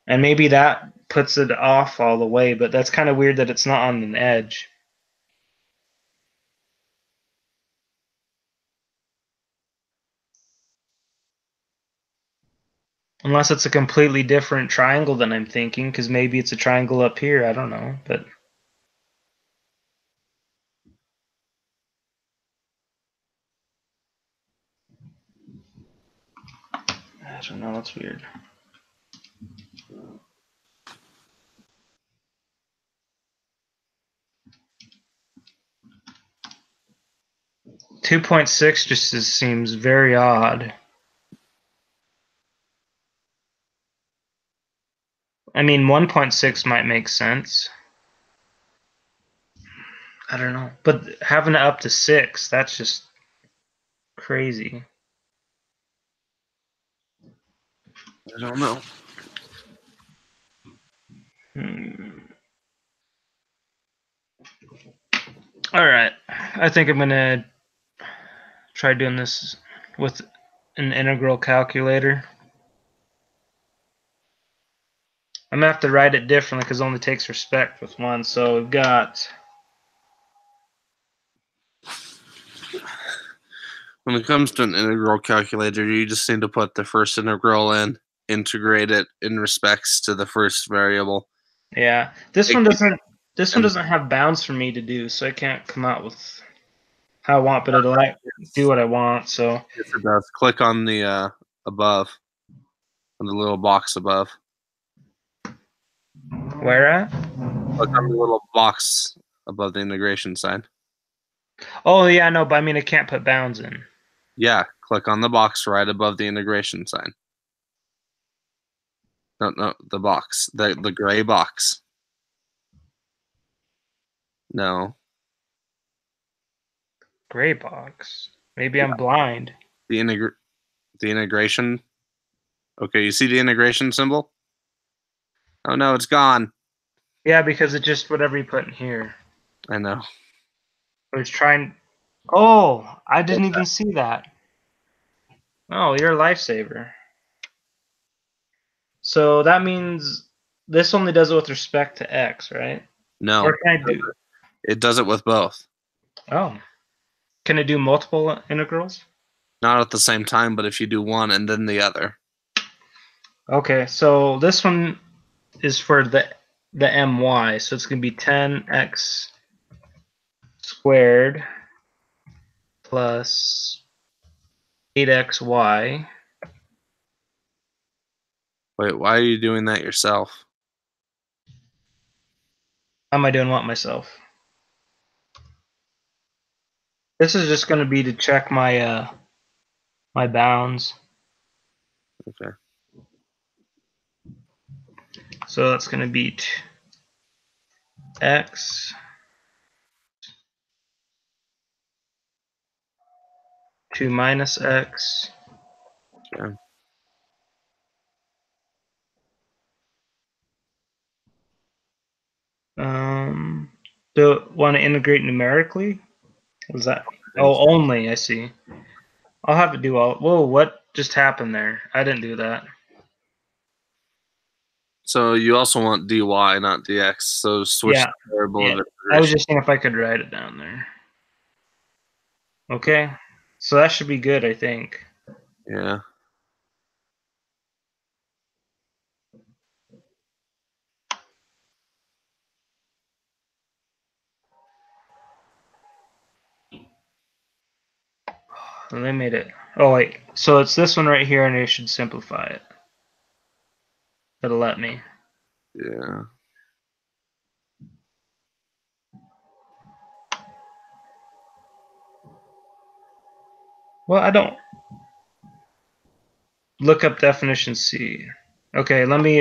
And maybe that puts it off all the way, but that's kind of weird that it's not on an edge. Unless it's a completely different triangle than I'm thinking, because maybe it's a triangle up here. I don't know, but I don't know. That's weird. .6 just seems very odd. I mean, 1.6 might make sense. I don't know, but having it up to 6, that's just crazy. I don't know. All right, I think I'm gonna try doing this with an integral calculator. I'm gonna have to write it differently because it only takes respect with one. So we've got. When it comes to an integral calculator, you just need to put the first integral in, integrate it in respects to the first variable. Yeah, this one doesn't. This one And doesn't have bounds for me to do, so I can't come out with how I want, but it'll do what I want. So yes, it does. Click on the above, on the little box above. where at? Click on the little box above the integration sign. Oh yeah, no, but I mean I can't put bounds in. Yeah, click on the box right above the integration sign. No, the box, the gray box. No, Gray box. Maybe I'm blind. the integration. Okay, you see the integration symbol? Oh no, it's gone. Yeah, because it's just whatever you put in here. I know. I was trying. Oh, I didn't even see that. Oh, you're a lifesaver. So that means this only does it with respect to x, right? No, Or can I do? it does it with both. Oh, can I do multiple integrals? Not at the same time, but if you do one and then the other. Okay, so this one is for the my, so it's gonna be 10x squared plus 8xy. Wait, why are you doing that yourself? How am I doing what myself? This is just going to be to check my my bounds. Okay. So that's going to be x 2 minus x. Okay. Do want to integrate numerically? What does that? Oh, only. I see. I'll have to do all. Whoa! What just happened there? I didn't do that. So you also want dy, not dx. So switch Yeah. the variable Yeah. of I was integration. just seeing if I could write it down there. Okay. So that should be good, I think. Yeah. And they made it. Oh wait. So it's this one right here, and I should simplify it. It'll let me. Yeah. Well, I don't look up definition C. Okay, let me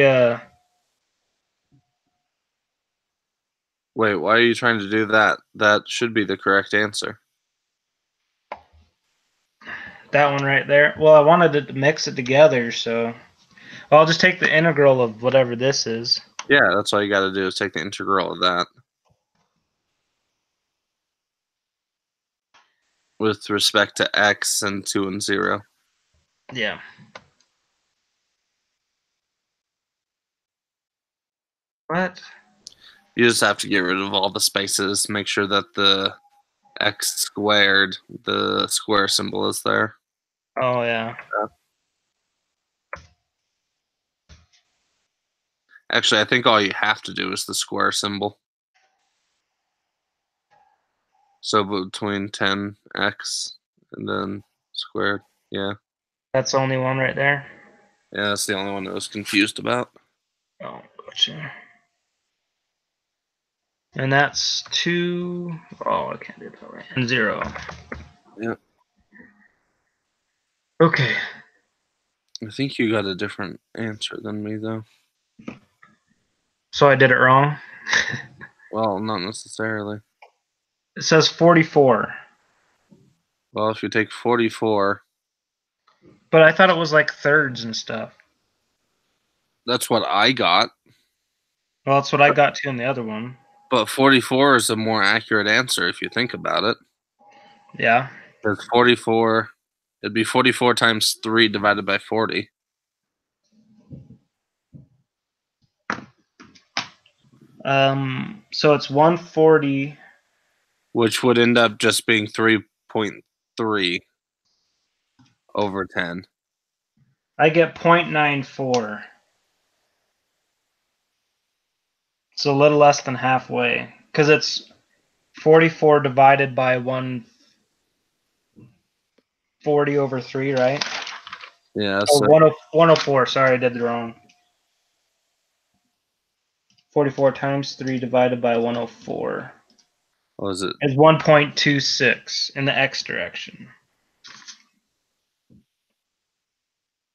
Wait, why are you trying to do that? That should be the correct answer. that one right there. Well, I wanted to mix it together, so I'll just take the integral of whatever this is. Yeah, that's all you got to do is take the integral of that with respect to x and 2 and 0. Yeah. What? You just have to get rid of all the spaces, make sure that the x squared, the square symbol is there. Oh yeah. Actually, I think all you have to do is the square symbol. So between 10x and then squared. Yeah. That's the only one right there. Yeah, that's the only one I was confused about. Oh, gotcha. And that's 2. Oh, I can't do that right. And 0. Yeah. Okay. I think you got a different answer than me, though. So I did it wrong. Well, not necessarily. It says 44. Well, if you take 44, But I thought it was like thirds and stuff. that's what I got. Well, that's what I got to in the other one. But 44 is a more accurate answer if you think about it. Yeah. Because 44, it'd be 44 times 3 divided by 40. So it's 140. which would end up just being 3.3 over 10. I get 0.94. It's a little less than halfway because it's 44 divided by 140 over 3, right? Yeah, Oh, so 104. Sorry, I did it wrong. 44 times 3 divided by 104 what was it? is 1.26 in the x direction.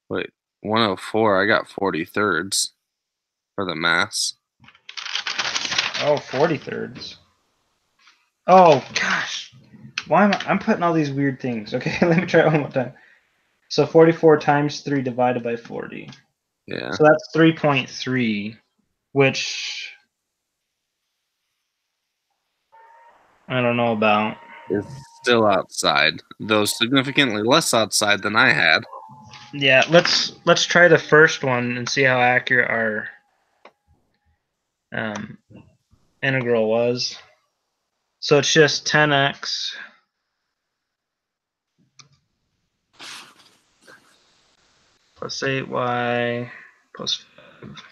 Wait, 104. I got 40 thirds for the mass. Oh, 40 thirds. Oh, gosh. Why am I'm putting all these weird things. Okay, let me try it one more time. So 44 times 3 divided by 40. Yeah. So that's 3.3, which I don't know about. It's still outside, though significantly less outside than I had. Yeah, let's try the first one and see how accurate our um, integral was. So it's just 10x plus 8y plus 5.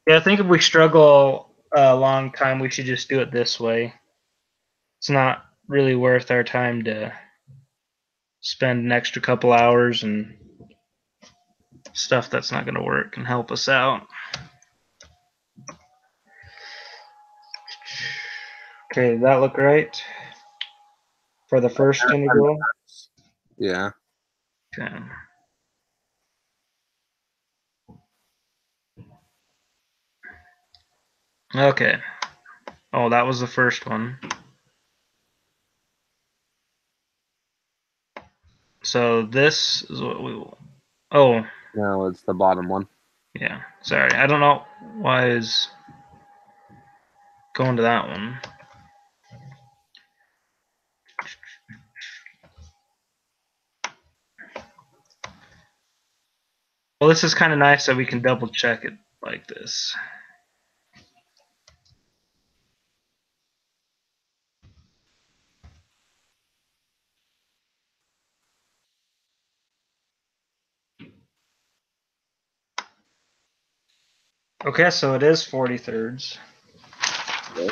Yeah, I think if we struggle a long time, we should just do it this way. It's not really worth our time to spend an extra couple hours and stuff that's not going to work and help us out. Okay, does that look right for the first integral? Yeah. Okay. Okay. Oh, that was the first one. So this is what we will. Oh, No, it's the bottom one. yeah. Sorry, I don't know why is going to that one. Well, this is kind of nice that we can double check it like this. Okay, so it is 40 thirds. Yep.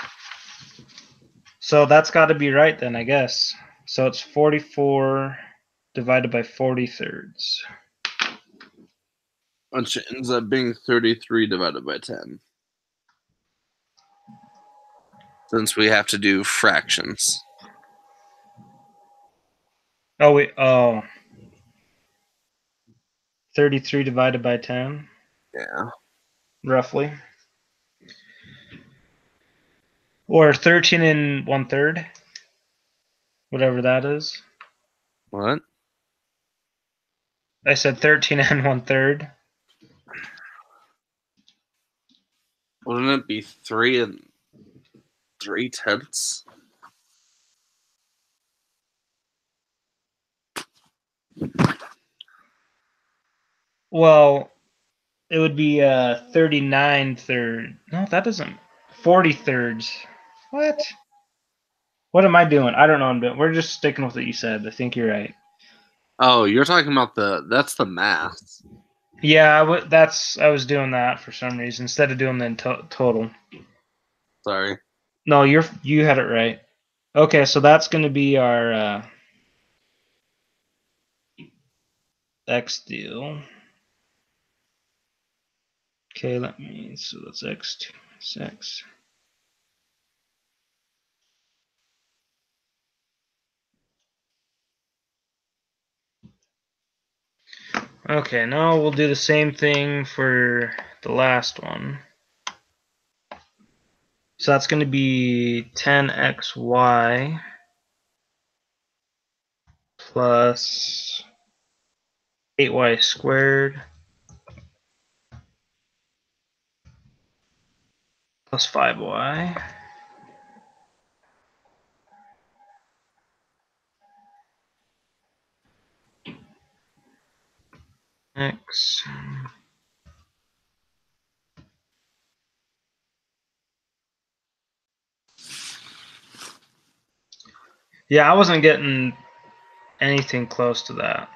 So that's got to be right then, I guess. So it's 44 divided by 40 thirds. Which ends up being 33 divided by 10. Since we have to do fractions. Oh, wait. Oh. 33 divided by 10, Yeah. roughly. Or 13 and 1/3, whatever that is. What? I said 13 and 1/3. Wouldn't it be 3 3/10? Well, it would be 39 third. No, that doesn't. 40 thirds. What? What am I doing? I don't know what I'm doing. We're just sticking with what you said. I think you're right. Oh, you're talking about that's the math. Yeah, I was doing that for some reason instead of doing the total. Sorry. No, you had it right. Okay, so that's going to be our x deal. Okay, so that's x2 6. Okay, now we'll do the same thing for the last one. So that's going to be 10xy plus 8y squared plus 5y. X Yeah, I wasn't getting anything close to that.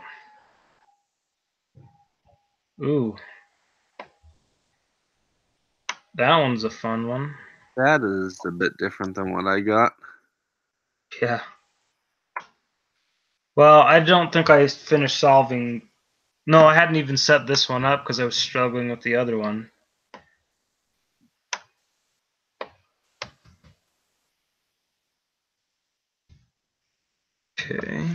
Ooh. That one's a fun one. That is a bit different than what I got. Yeah. Well, I don't think I finished solving. No, I hadn't even set this one up because I was struggling with the other one. Okay.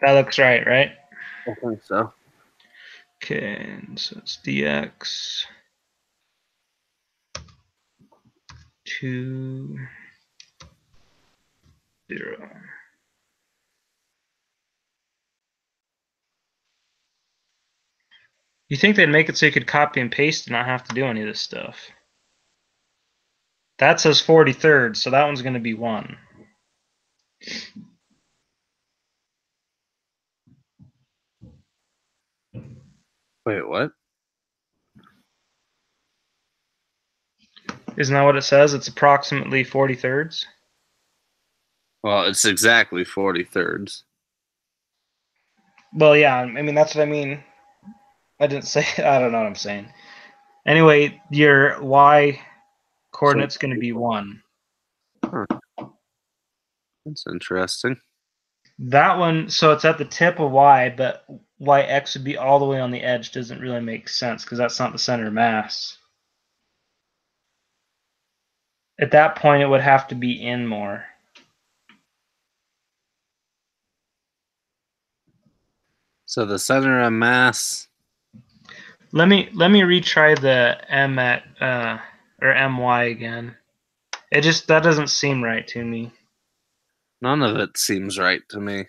That looks right, right? I think so. Okay, so it's dx 2, 0. You think they'd make it so you could copy and paste and not have to do any of this stuff? That says 43rd, so that one's going to be 1. Wait, what? Isn't that what it says? It's approximately 43rds? Well, it's exactly 43rds. Well, yeah, I mean, that's what I mean. I didn't say, I don't know what I'm saying. Anyway, your y coordinate's going to be 1. Huh. That's interesting. That one, so it's at the tip of y, but yx would be all the way on the edge. Doesn't really make sense because that's not the center of mass. At that point, it would have to be in more. So the center of mass. Let me retry the m at or my again. It just that doesn't seem right to me. None of it seems right to me.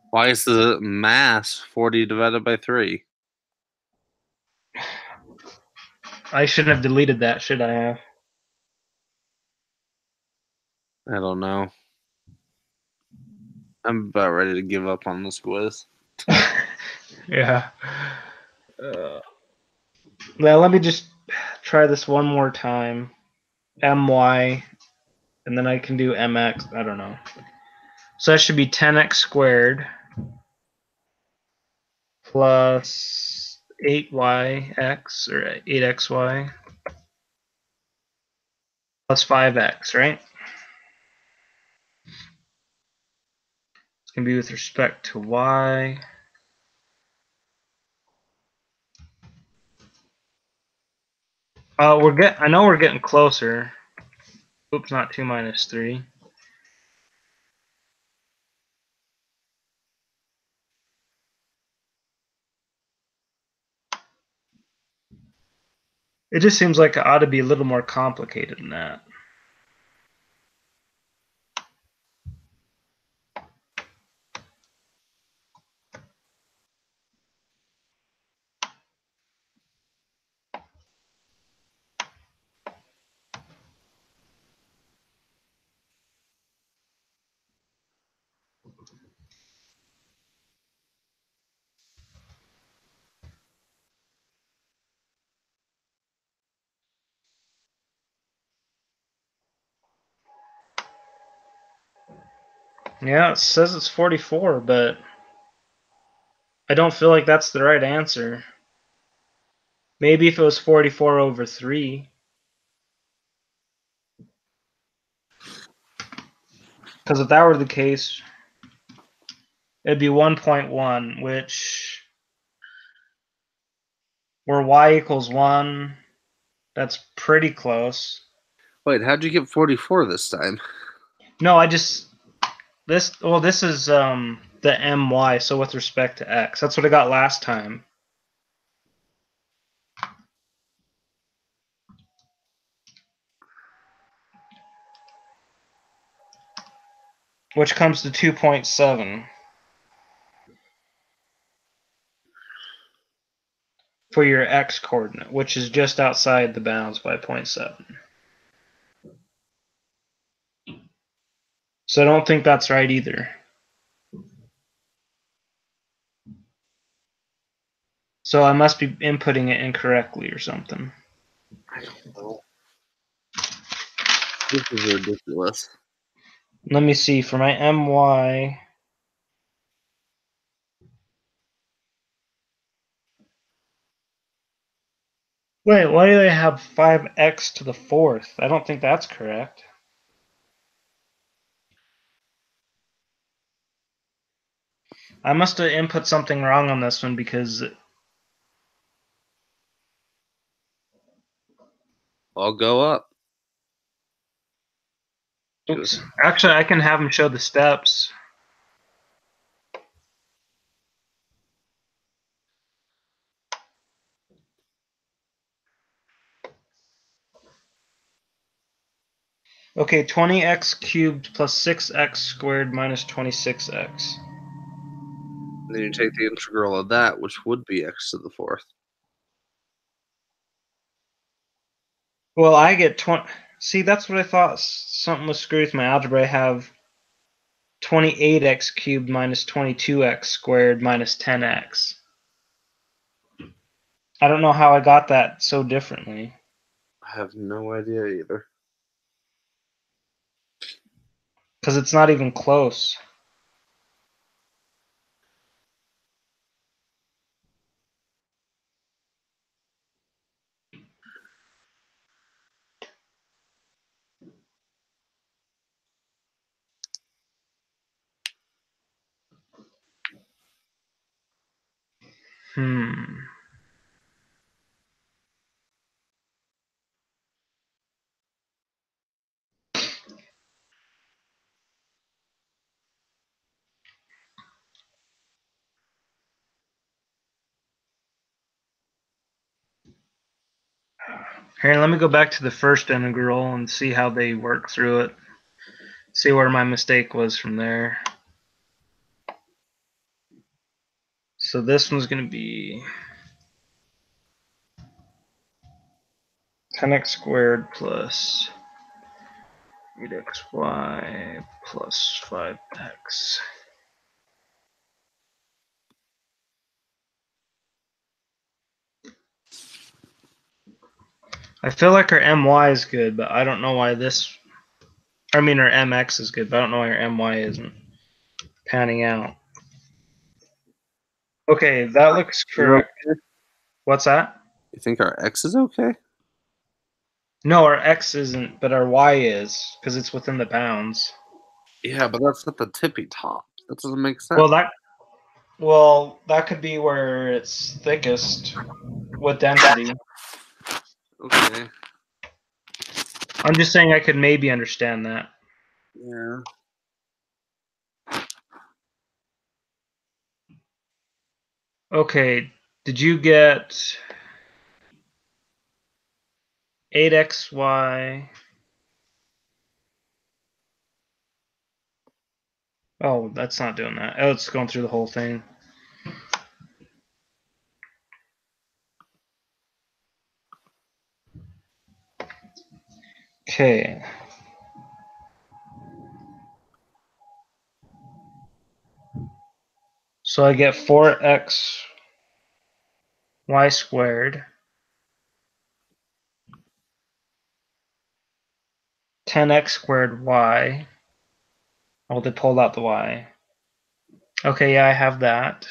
Why is the mass 40 divided by 3? I shouldn't have deleted that, should I have? I don't know. I'm about ready to give up on this quiz. Yeah. Well, let me just try this one more time. My, and then I can do mx. I don't know. So that should be 10x squared plus 8yx or 8xy plus 5x, right? It's going to be with respect to y. I know we're getting closer. Oops, not 2 minus 3. It just seems like it ought to be a little more complicated than that. Yeah, it says it's 44, but I don't feel like that's the right answer. Maybe if it was 44 over 3. Because if that were the case, it'd be 1.1, which where y equals 1, that's pretty close. Wait, how'd you get 44 this time? No, I just this is the my, so with respect to x. That's what I got last time. Which comes to 2.7 for your x coordinate, which is just outside the bounds by 0.7. So I don't think that's right either. So I must be inputting it incorrectly or something. I don't know. This is ridiculous. Let me see, for my my, wait, why do they have 5x to the fourth? I don't think that's correct. I must have input something wrong on this one because I'll go up. oops. Actually, I can have them show the steps. Okay, 20x cubed plus 6x squared minus 26x. Then you take the integral of that, which would be x to the fourth. Well, I get 20. See, that's what I thought. Something was screwed with my algebra. I have 28x cubed minus 22x squared minus 10x. I don't know how I got that so differently. I have no idea either. Because it's not even close. Hmm. Here, let me go back to the first integral and see how they work through it. See where my mistake was from there. So this one's going to be 10x squared plus 8xy plus 5x. I feel like our my is good, but I don't know why this. I mean, our mx is good, but I don't know why our my isn't panning out. Okay, that looks correct. What's that? You think our x is okay? No, our x isn't, but our y is, because it's within the bounds. Yeah, but that's at the tippy top. That doesn't make sense. That could be where it's thickest with density. Okay. I'm just saying I could maybe understand that. Yeah. Okay, did you get 8xy? Oh, that's not doing that. Oh, it's going through the whole thing. Okay. So I get 4xy squared, 10x squared y. Oh, they pulled out the y. Okay, yeah, I have that.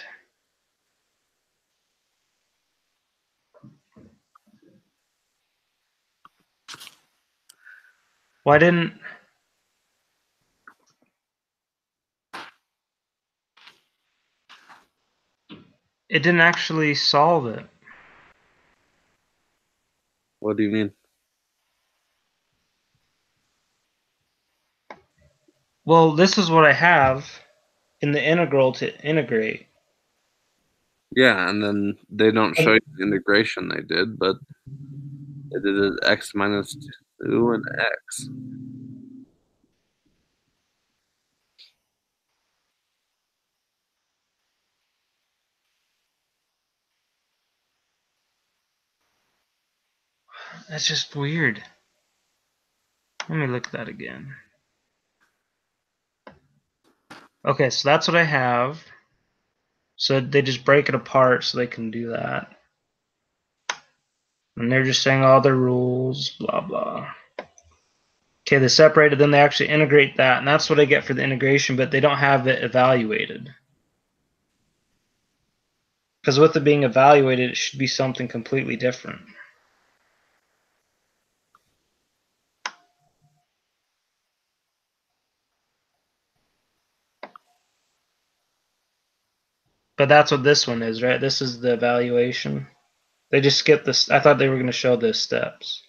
Why didn't... It didn't actually solve it. What do you mean? Well, this is what I have in the integral to integrate. Yeah, and then they don't show you the integration they did, but they did it x minus 2 and x. That's just weird. Let me look at that again. Okay, so that's what I have. So they just break it apart so they can do that. And they're just saying all their rules, blah, blah. Okay, they separate it, then they actually integrate that, and that's what I get for the integration, but they don't have it evaluated. Because with it being evaluated, it should be something completely different. But that's what this one is, right? This is the evaluation. They just skipped this. I thought they were going to show the steps.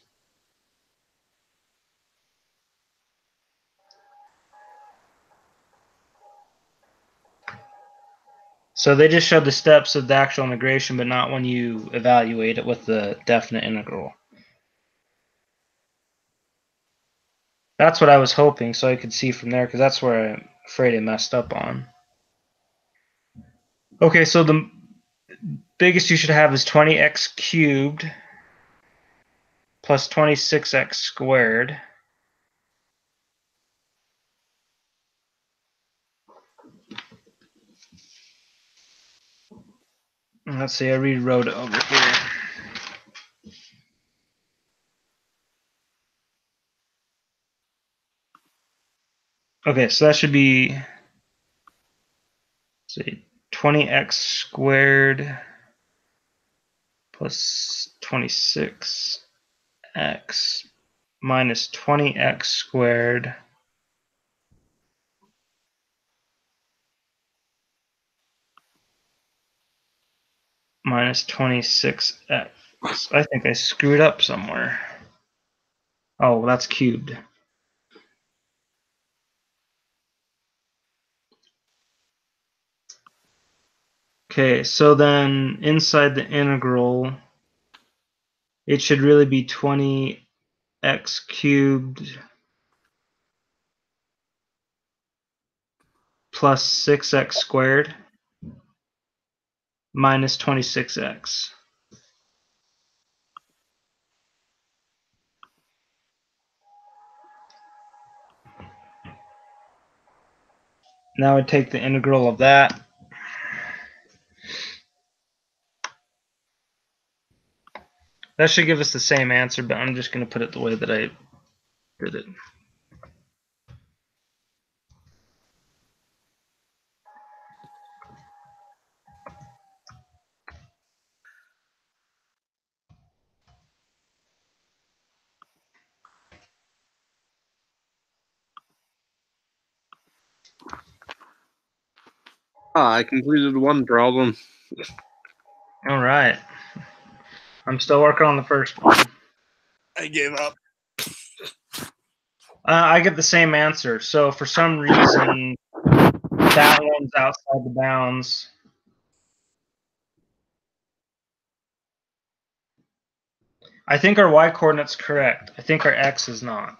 So they just showed the steps of the actual integration, but not when you evaluate it with the definite integral. That's what I was hoping, so I could see from there, because that's where I'm afraid I messed up on. Okay, so the biggest you should have is 20x cubed plus 26x squared. Let's see, I rewrote it over here. Okay, so that should be, let's see, 20x squared plus 26x minus 20x squared minus 26x. I think I screwed up somewhere. Oh, well, that's cubed. Okay, so then inside the integral, it should really be 20x cubed plus 6x squared minus 26x. Now I take the integral of that. That should give us the same answer, but I'm just going to put it the way that I did it. Ah, I completed one problem. All right. I'm still working on the first one. I gave up. I get the same answer. So for some reason, that one's outside the bounds. I think our y coordinate's correct. I think our x is not.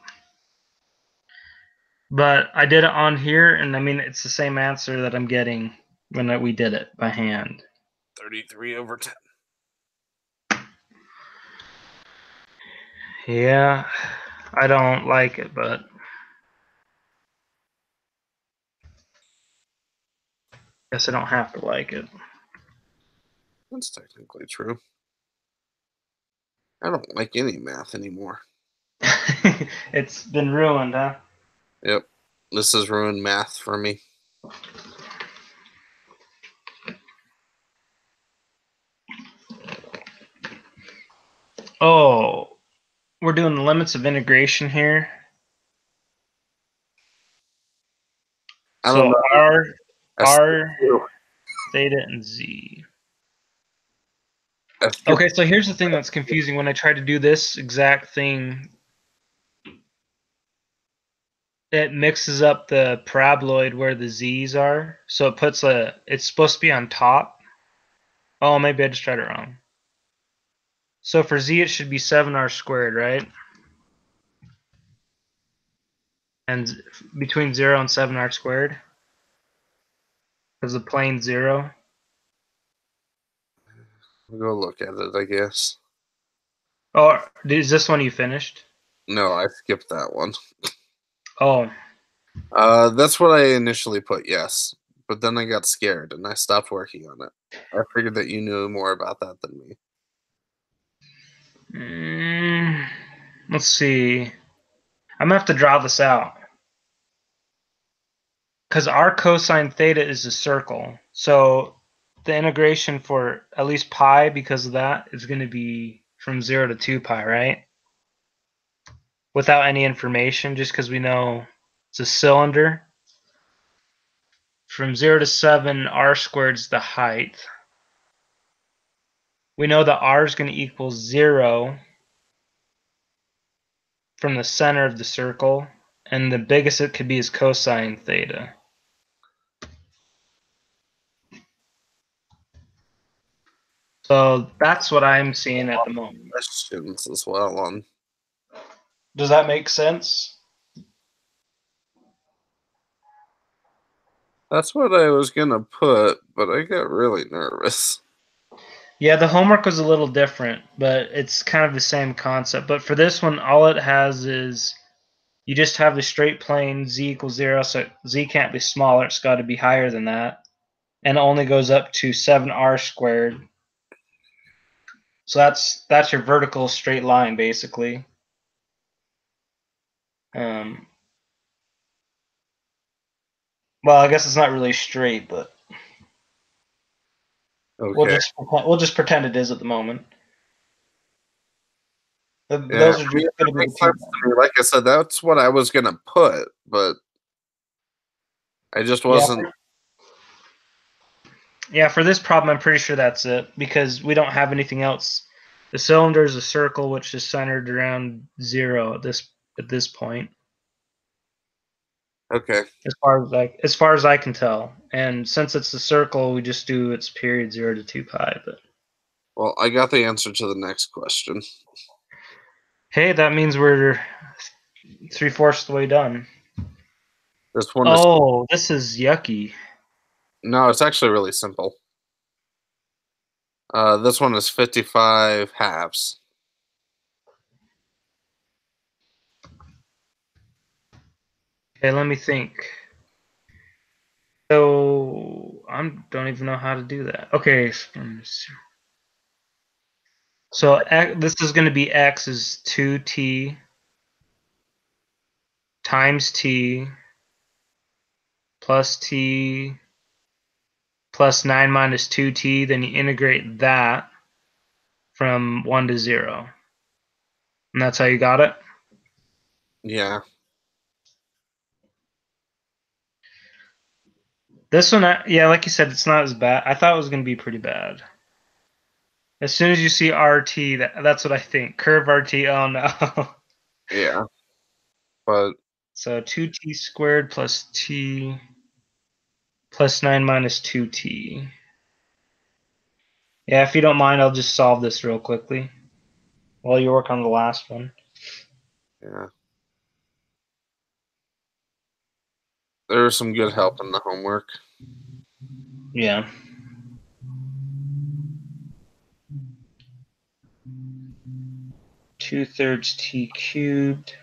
But I did it on here, and I mean, it's the same answer that I'm getting when we did it by hand. 33/10. Yeah, I don't like it, but guess I don't have to like it. That's technically true. I don't like any math anymore. It's been ruined, huh? Yep. This has ruined math for me. Oh, we're doing the limits of integration here. I don't So know. R, theta, and Z. I skipped Okay, so here's the thing that's confusing. When I try to do this exact thing, it mixes up the paraboloid where the Z's are. So it puts it's supposed to be on top. Oh, maybe I just tried it wrong. So for Z, it should be 7r squared, right? And between 0 and 7r squared? Because the plane's 0. I'll go look at it, I guess. Oh, is this one you finished? No, I skipped that one. Oh. That's what I initially put, yes. But then I got scared and I stopped working on it. I figured that you knew more about that than me. Let's see. I'm gonna have to draw this out because our cosine theta is a circle. So the integration for at least pi, because of that, is going to be from 0 to 2 pi, right? Without any information, just because we know it's a cylinder. From 0 to 7, r squared is the height. We know that r is going to equal 0 from the center of the circle, and the biggest it could be is cosine theta. So that's what I'm seeing at the moment. Questions as well on. Does that make sense? That's what I was gonna put, but I got really nervous. Yeah, the homework was a little different, but it's kind of the same concept. But for this one, all it has is you just have the straight plane z equals 0, so z can't be smaller, it's got to be higher than that. And it only goes up to 7r squared. So that's your vertical straight line, basically. Well, I guess it's not really straight, but Okay. we'll just pretend it is at the moment. Yeah, Those are I mean, just that going to be makes the two. sense to me. Like I said, that's what I was gonna put, but I just Yeah, wasn't. yeah. For this problem, I'm pretty sure that's it because we don't have anything else. The cylinder is a circle which is centered around 0 at this point, Okay. as far as I can tell. And since it's a circle, we just do its period 0 to 2 pi. But Well, I got the answer to the next question. hey, that means we're 3/4 of the way done. This one is Oh, this is yucky. no, it's actually really simple. This one is 55 halves. Okay, let me think. So I don't even know how to do that. Okay, so this is going to be x is 2t times t plus t plus 9 minus 2t. Then you integrate that from 1 to 0. And that's how you got it? Yeah. This one, yeah, like you said, it's not as bad. I thought it was going to be pretty bad. As soon as you see RT, that's what I think. Curve RT, oh no. Yeah. But So 2t squared plus t plus 9 minus 2t. Yeah, if you don't mind, I'll just solve this real quickly while you work on the last one. yeah, there's some good help in the homework. Yeah. Two-thirds t cubed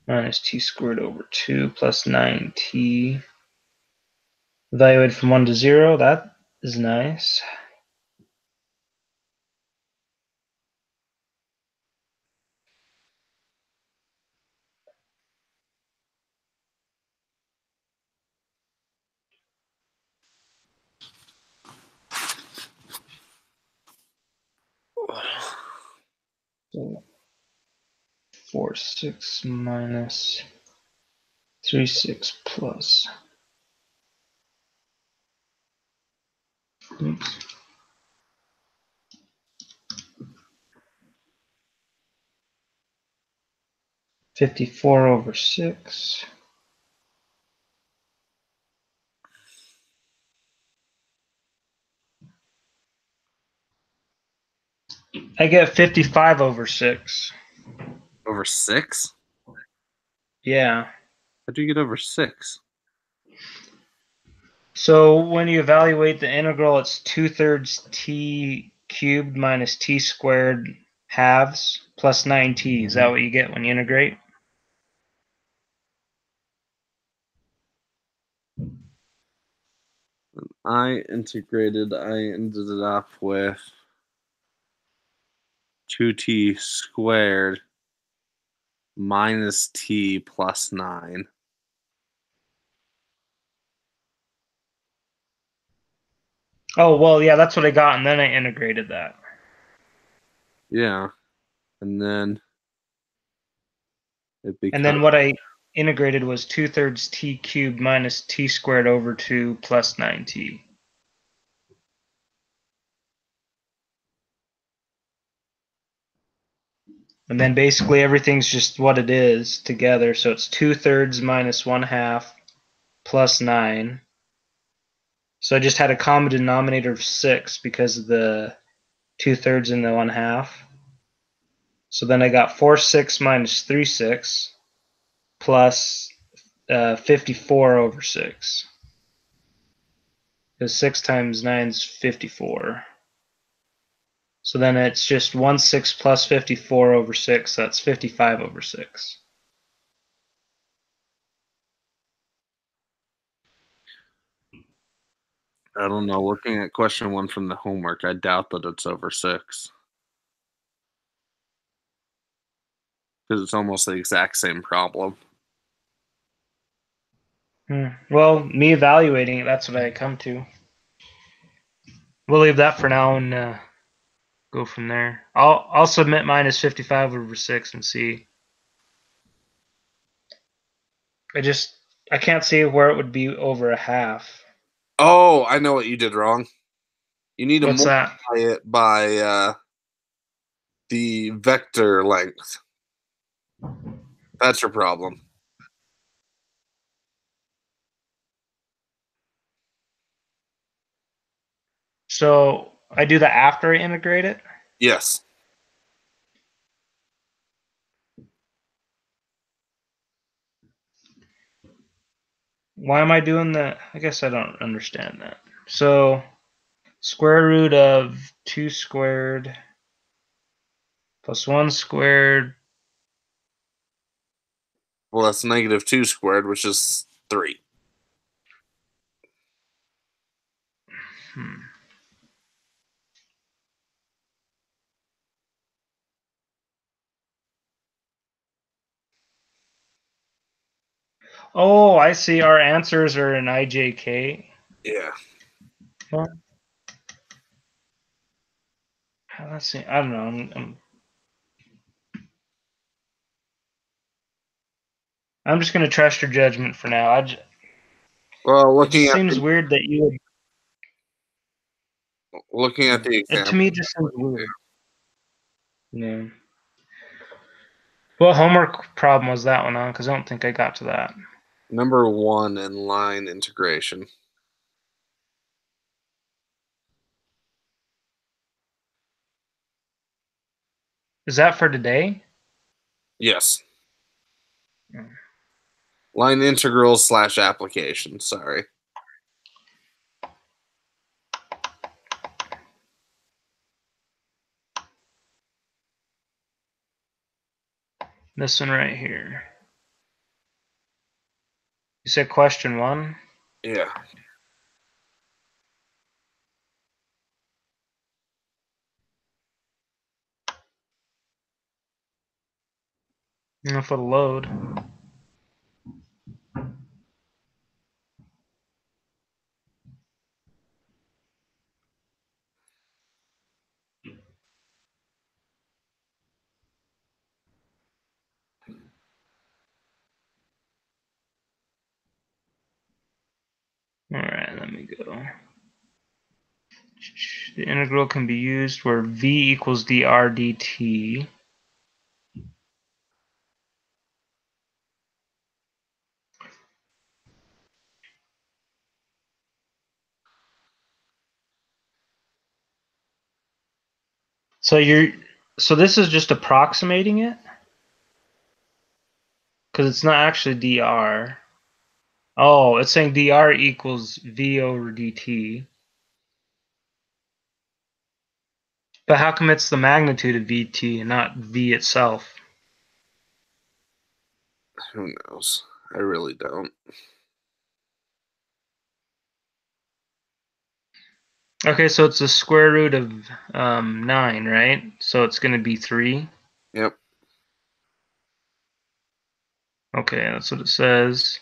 minus t squared over 2 plus 9t. Evaluated from 1 to 0. That is nice. So 4/6 minus 3/6 plus. Oops. $54 over 6. I get 55 over 6. Over 6? Yeah. How do you get over 6? So when you evaluate the integral, it's 2/3 t cubed minus t squared halves plus 9t. Is that what you get when you integrate? I integrated, I ended up with 2t squared minus t plus 9. Oh, well, yeah, that's what I got, and then I integrated that. Yeah. And then it And becomes, then what I integrated was 2/3 t cubed minus t squared over 2 plus 9t. And then basically everything's just what it is together. So it's 2/3 minus 1/2 plus 9. So I just had a common denominator of 6 because of the 2/3 and the 1/2. So then I got 4/6 minus 3/6 plus 54 over 6. Because 6 times 9 is 54. So then it's just 1/6 plus 54 over 6. That's 55 over 6. I don't know, looking at question 1 from the homework, I doubt that it's over 6. Because it's almost the exact same problem. Well, me evaluating it, that's what I come to. We'll leave that for now and go from there. I'll submit mine as 55 over 6 and see. I can't see where it would be over a half. Oh, I know what you did wrong. You need to What's that? multiply it by the vector length. That's your problem. So I do that after I integrate it? Yes. Why am I doing that? I guess I don't understand that. So square root of 2 squared plus 1 squared. Well, that's negative 2 squared, which is 3. Hmm. Oh, I see. Our answers are in IJK. Yeah. Well, let's see. I don't know. I'm just going to trust your judgment for now. Well, It just seems weird that you would. looking at the To example, me, it just seems weird. Yeah. What homework problem was that one on? Because I don't think I got to that. number 1 in line integration. Is that for today? Yes. Hmm. Line integrals / application. Sorry. This one right here. You said question 1? Yeah. If it'll load. Alright, let me go. The integral can be used where v equals dr dt. So this is just approximating it? Because it's not actually dr. Oh, it's saying dr equals v over dt. But how come it's the magnitude of vt and not v itself? Who knows? I really don't. Okay, so it's the square root of 9, right? So it's going to be 3. Yep. Okay, that's what it says.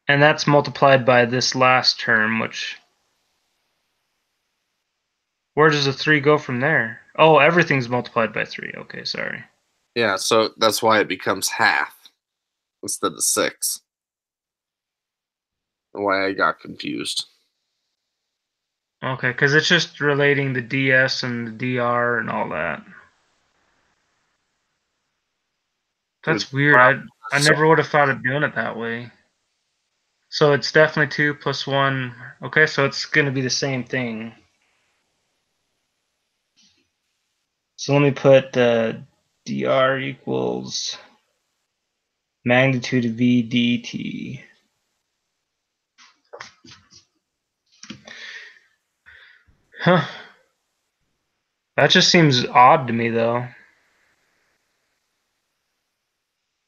And that's multiplied by this last term, which... Where does the 3 go from there? Oh, everything's multiplied by 3. Okay, sorry. Yeah, so that's why it becomes half instead of 6. Why I got confused. Okay, because it's just relating the ds and the dr and all that. Dude, That's weird. I never would have thought of doing it that way. So it's definitely 2 plus 1. Okay, so it's going to be the same thing. So let me put dr equals magnitude of v dt. Huh. That just seems odd to me, though.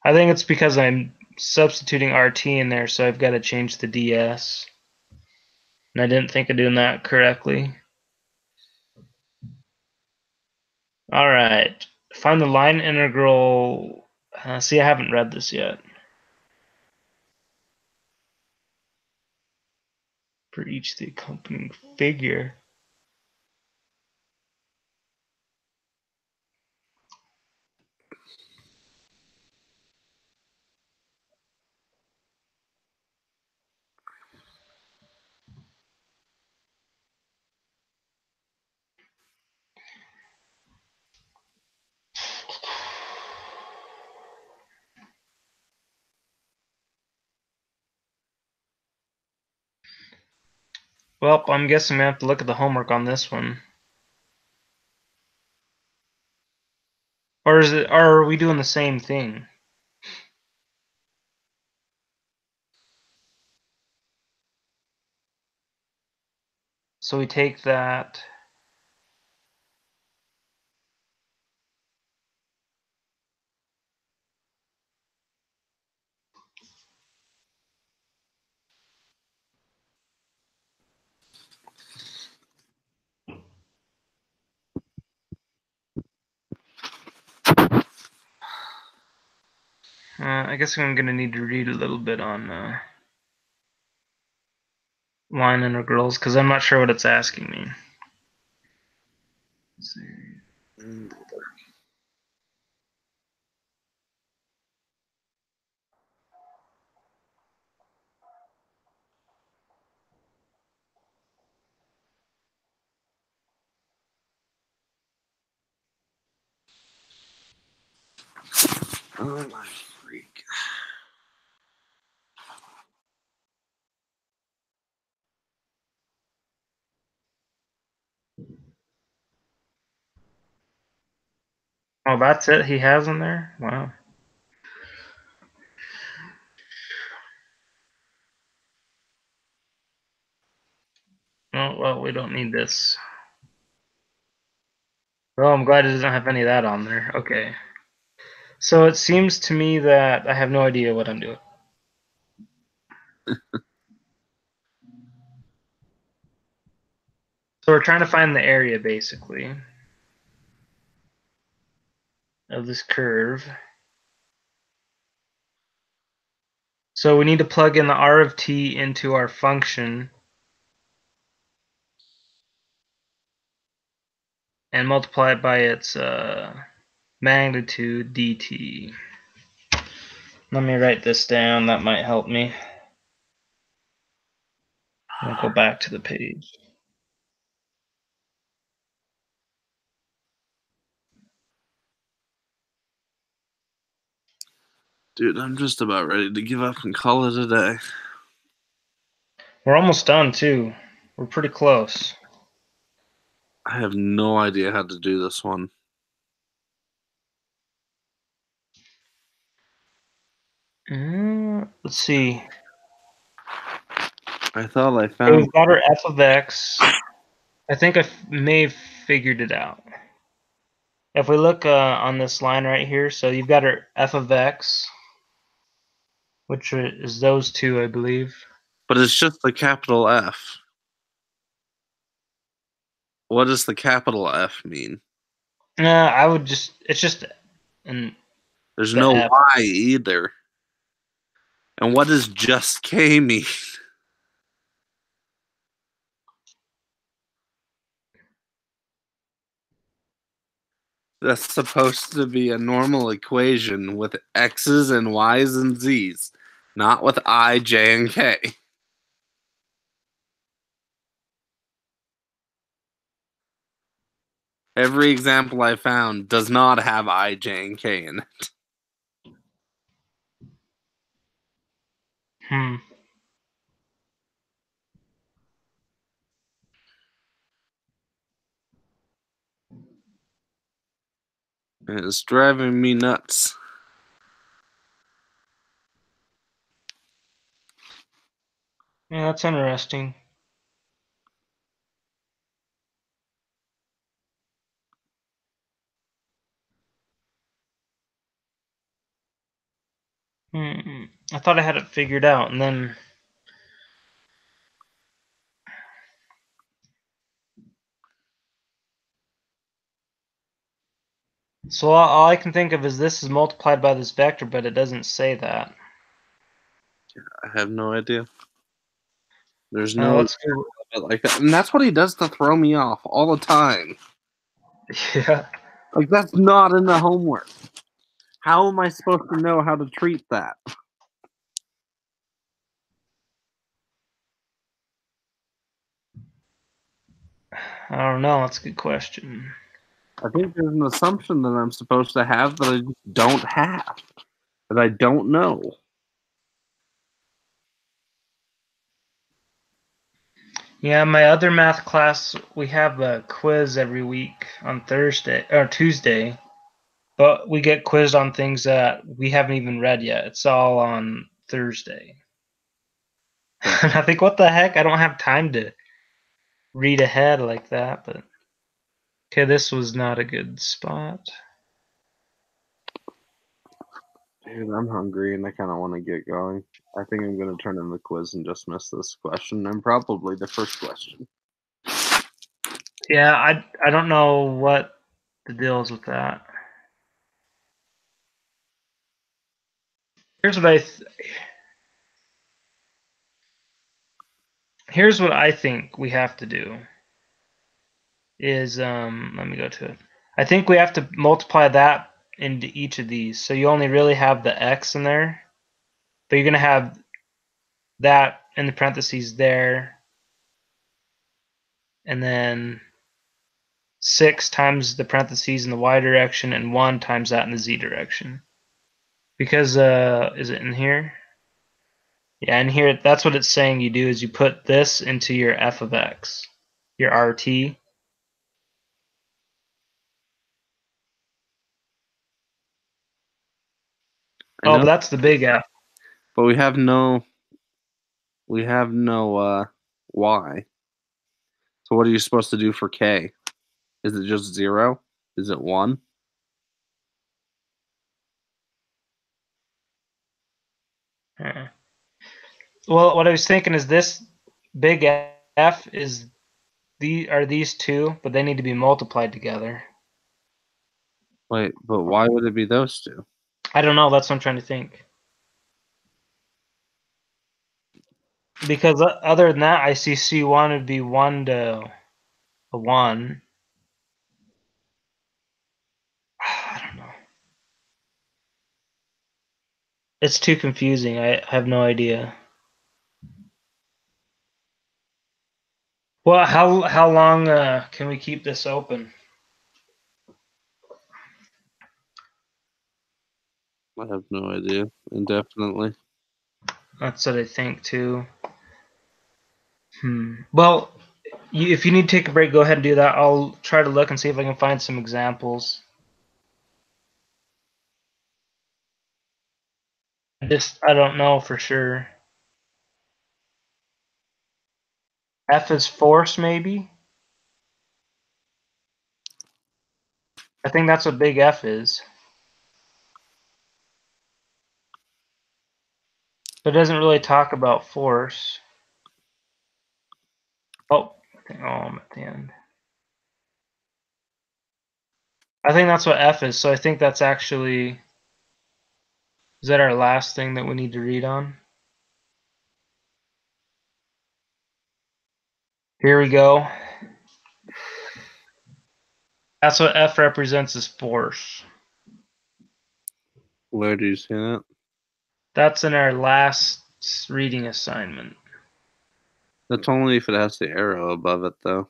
I think it's because I'm substituting RT in there, so I've got to change the ds. And I didn't think of doing that correctly. All right. Find the line integral. See, I haven't read this yet. For each the accompanying figure. Well, I'm guessing I'm going to have to look at the homework on this one. Or are we doing the same thing? So we take that. I guess I'm going to need to read a little bit on line integrals because I'm not sure what it's asking me. Let's see. Oh my freak. Oh, that's it he has in there? Wow. Oh, well, we don't need this. Well, I'm glad it doesn't have any of that on there. Okay. So it seems to me that I have no idea what I'm doing. So we're trying to find the area, basically, of this curve. So we need to plug in the r of t into our function and multiply it by its magnitude dt. Let me write this down. That might help me. I'll go back to the page. Dude, I'm just about ready to give up and call it a day. We're almost done, too. We're pretty close. I have no idea how to do this one. Let's see. I thought I Okay, found. we've got our f of x. I think I may have figured it out. If we look on this line right here, so you've got our f of x, which is those two, I believe. But it's just the capital F. What does the capital F mean? I would just, it's just There's the no F. Y either. And what does just K mean? That's supposed to be a normal equation with X's and Y's and Z's, not with I, J, and K. Every example I found does not have I, J, and K in it. And it's driving me nuts. Yeah, that's interesting. I thought I had it figured out, and then so all I can think of is this is multiplied by this vector, but it doesn't say that. I have no idea. There's no Let's go. like that, and that's what he does to throw me off all the time. Yeah. Like that's not in the homework. How am I supposed to know how to treat that? I don't know. That's a good question. I think there's an assumption that I'm supposed to have that I just don't have, that I don't know. Yeah, my other math class, we have a quiz every week on Thursday or Tuesday, but we get quizzed on things that we haven't even read yet. It's all on Thursday. And I think, what the heck? I don't have time to read ahead like that, but okay, this was not a good spot. Dude, I'm hungry and I kind of want to get going. I think I'm going to turn in the quiz and just miss this question and probably the first question. Yeah, I don't know what the deal is with that. Here's what here's what I think we have to do is let me go to it. I think we have to multiply that into each of these. So you only really have the x in there, but you're gonna have that in the parentheses there, and then 6 times the parentheses in the y direction and 1 times that in the z direction. Because is it in here? Yeah, in here, that's what it's saying you do, is you put this into your f of x, your RT. Oh, but that's the big F. But we have no y. So what are you supposed to do for k? Is it just 0? Is it 1? Well, what I was thinking is this big F is these two, but they need to be multiplied together. Wait, but why would it be those two? I don't know. That's what I'm trying to think. Because other than that, I see C1 would be 1 to a 1. I don't know. It's too confusing. I have no idea. Well, how long can we keep this open? I have no idea. Indefinitely. That's what I think too. Well, if you need to take a break, go ahead and do that. I'll try to look and see if I can find some examples. I don't know for sure. F is force, maybe? I think that's what big F is. But it doesn't really talk about force. Oh, I'm at the end. I think that's what F is, so I think that's actually... Is that our last thing that we need to read on? Here we go. That's what F represents as force. Where do you see that? That's in our last reading assignment. That's only if it has the arrow above it, though.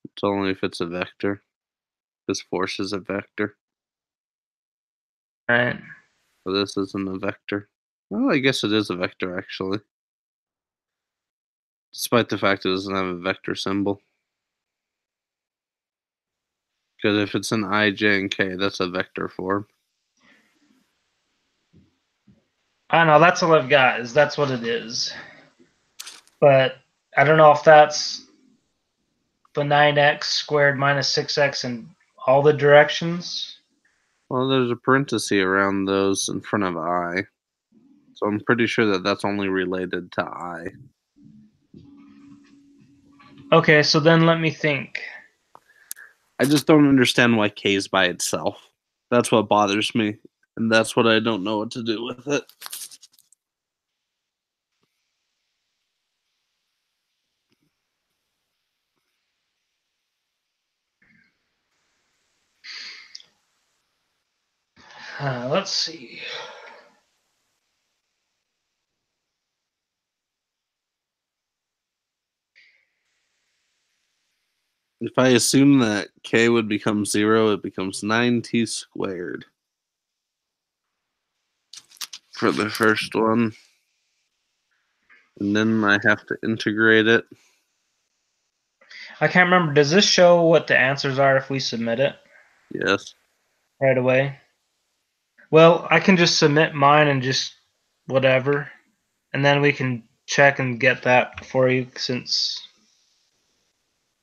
It's only if it's a vector. Because force is a vector. Right. So this isn't a vector. Well, I guess it is a vector, actually. Despite the fact it doesn't have a vector symbol. Because if it's an I, J, and K, that's a vector form. I don't know, that's all I've got, is that's what it is. But I don't know if that's the 9x squared minus 6x in all the directions. Well, there's a parenthesis around those in front of I. So I'm pretty sure that that's only related to I. Okay, so then let me think. I just don't understand why K is by itself. That's what bothers me. And that's what I don't know what to do with it. Let's see. If I assume that K would become 0, it becomes 9t squared. For the first one. And then I have to integrate it. I can't remember. Does this show what the answers are if we submit it Yes. right away? Well, I can just submit mine and just whatever. And then we can check and get that for you since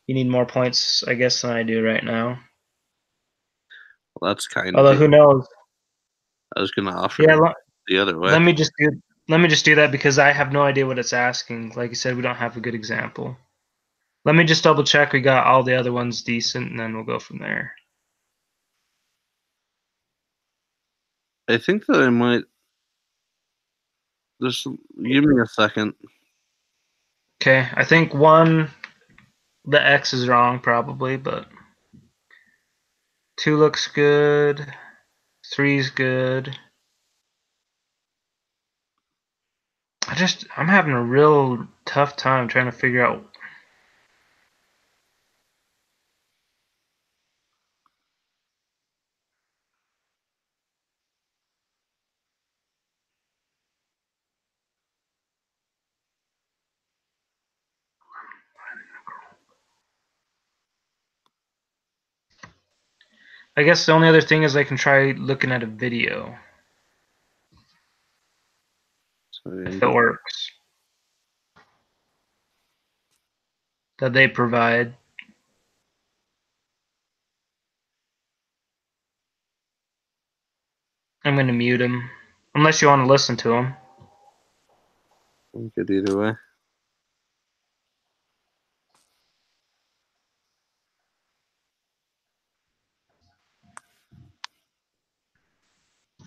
you need more points, I guess, than I do right now. Well, that's kind of Although who you. knows? I was going to offer Yeah, to the other way. let me just do that because I have no idea what it's asking. Like you said, we don't have a good example. Let me just double check we got all the other ones decent, and then we'll go from there. I think that I might. Just give me a second. Okay, I think one, the X is wrong probably, but 2 looks good. 3's good. I'm having a real tough time trying to figure out. I guess the only other thing is I can try looking at a video if it works that they provide. I'm going to mute him unless you want to listen to him. I'm good either way.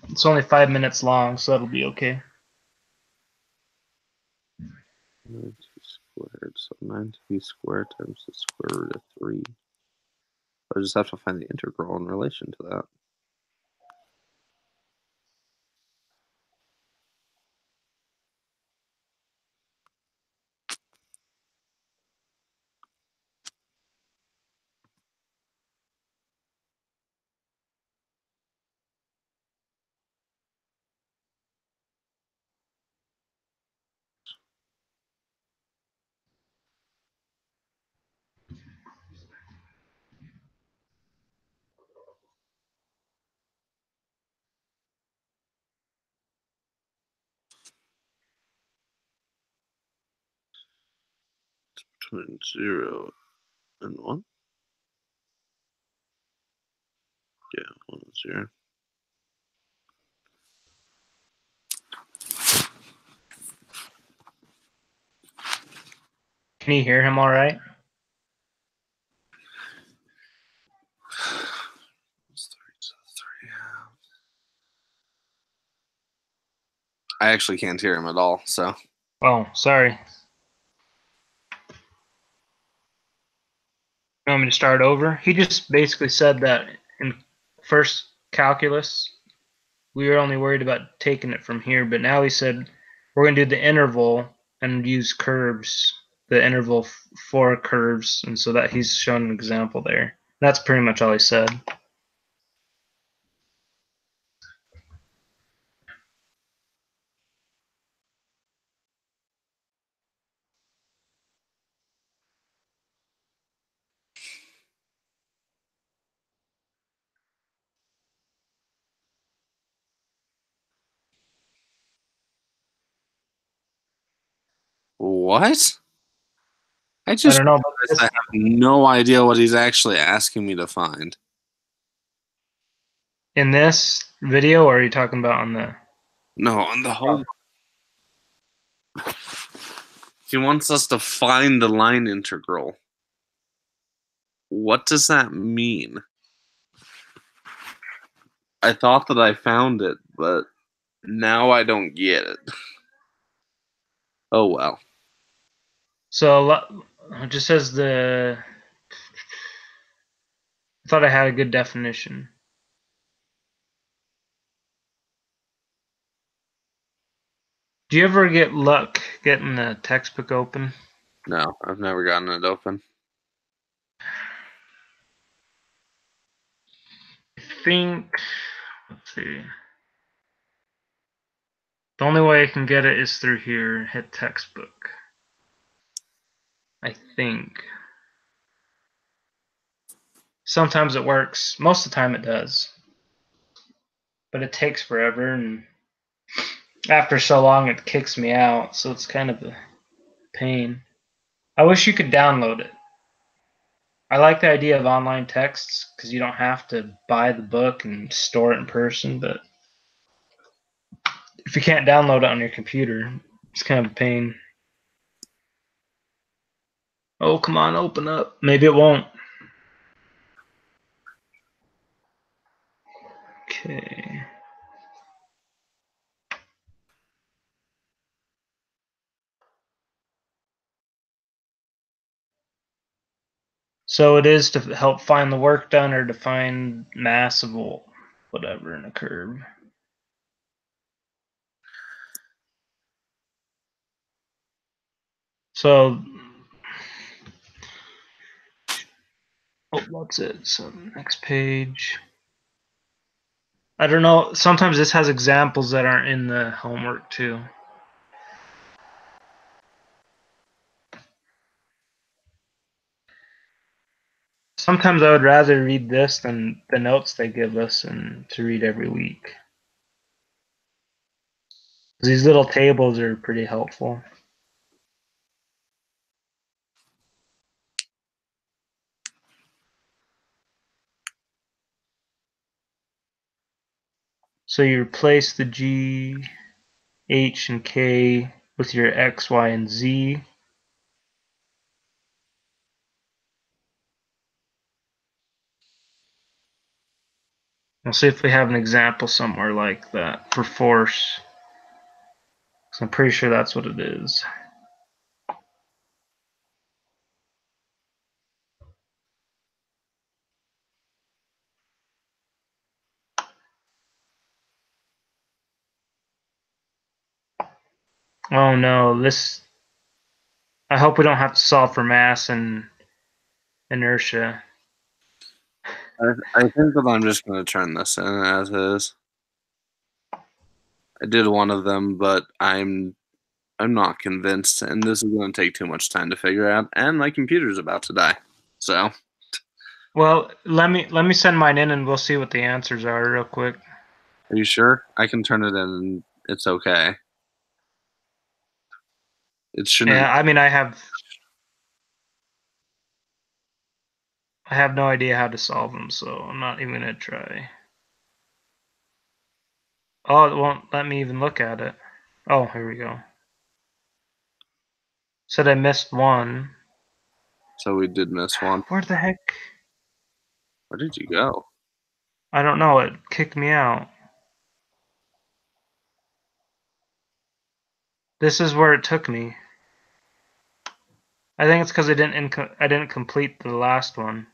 It's only 5 minutes long, so that'll be okay. 9t squared. So 9t squared times the square root of 3. I just have to find the integral in relation to that. Between 0 and 1. Sure. Can you hear him all right? I actually can't hear him at all, so. Oh, sorry. You want me to start over? He just basically said that in first calculus, we were only worried about taking it from here, but now he said we're going to do the interval and use curves, the interval for curves, and so that he's shown an example there. That's pretty much all he said. What? I I just don't know, realized I have no idea what he's actually asking me to find. in this video, or are you talking about on the? No, on the whole. He wants us to find the line integral. What does that mean? I thought that I found it, but now I don't get it. Oh well. So it just says the. I thought I had a good definition. Do you ever get luck getting the textbook open? No, I've never gotten it open. I think. Let's see. The only way I can get it is through here. Hit textbook. I think. Sometimes it works. Most of the time it does. But it takes forever, and after so long it kicks me out, so it's kind of a pain. I wish you could download it. I like the idea of online texts because you don't have to buy the book and store it in person, but if you can't download it on your computer, it's kind of a pain. Oh, come on, open up. Maybe it won't. Okay. So it is to help find the work done or to find mass of whatever in a curve. So, that's it. So next page. I don't know. Sometimes this has examples that aren't in the homework too. Sometimes I would rather read this than the notes they give us and to read every week. These little tables are pretty helpful. So you replace the G, H, and K with your X, Y, and Z. We'll see if we have an example somewhere like that for force. So I'm pretty sure that's what it is. Oh no, this. I hope we don't have to solve for mass and inertia. I think that I'm just going to turn this in as is. I did one of them, but I'm not convinced, and this is going to take too much time to figure out, and my computer's about to die. So. Well, let me send mine in, and we'll see what the answers are real quick. Are you sure? I can turn it in, and it's okay. It shouldn't. Yeah, I mean, I have no idea how to solve them, so I'm not even gonna try. Oh, it won't let me even look at it. Oh, here we go. Said I missed one. So we did miss one. Where the heck? Where did you go? I don't know. It kicked me out. This is where it took me. I think it's because I didn't complete the last one.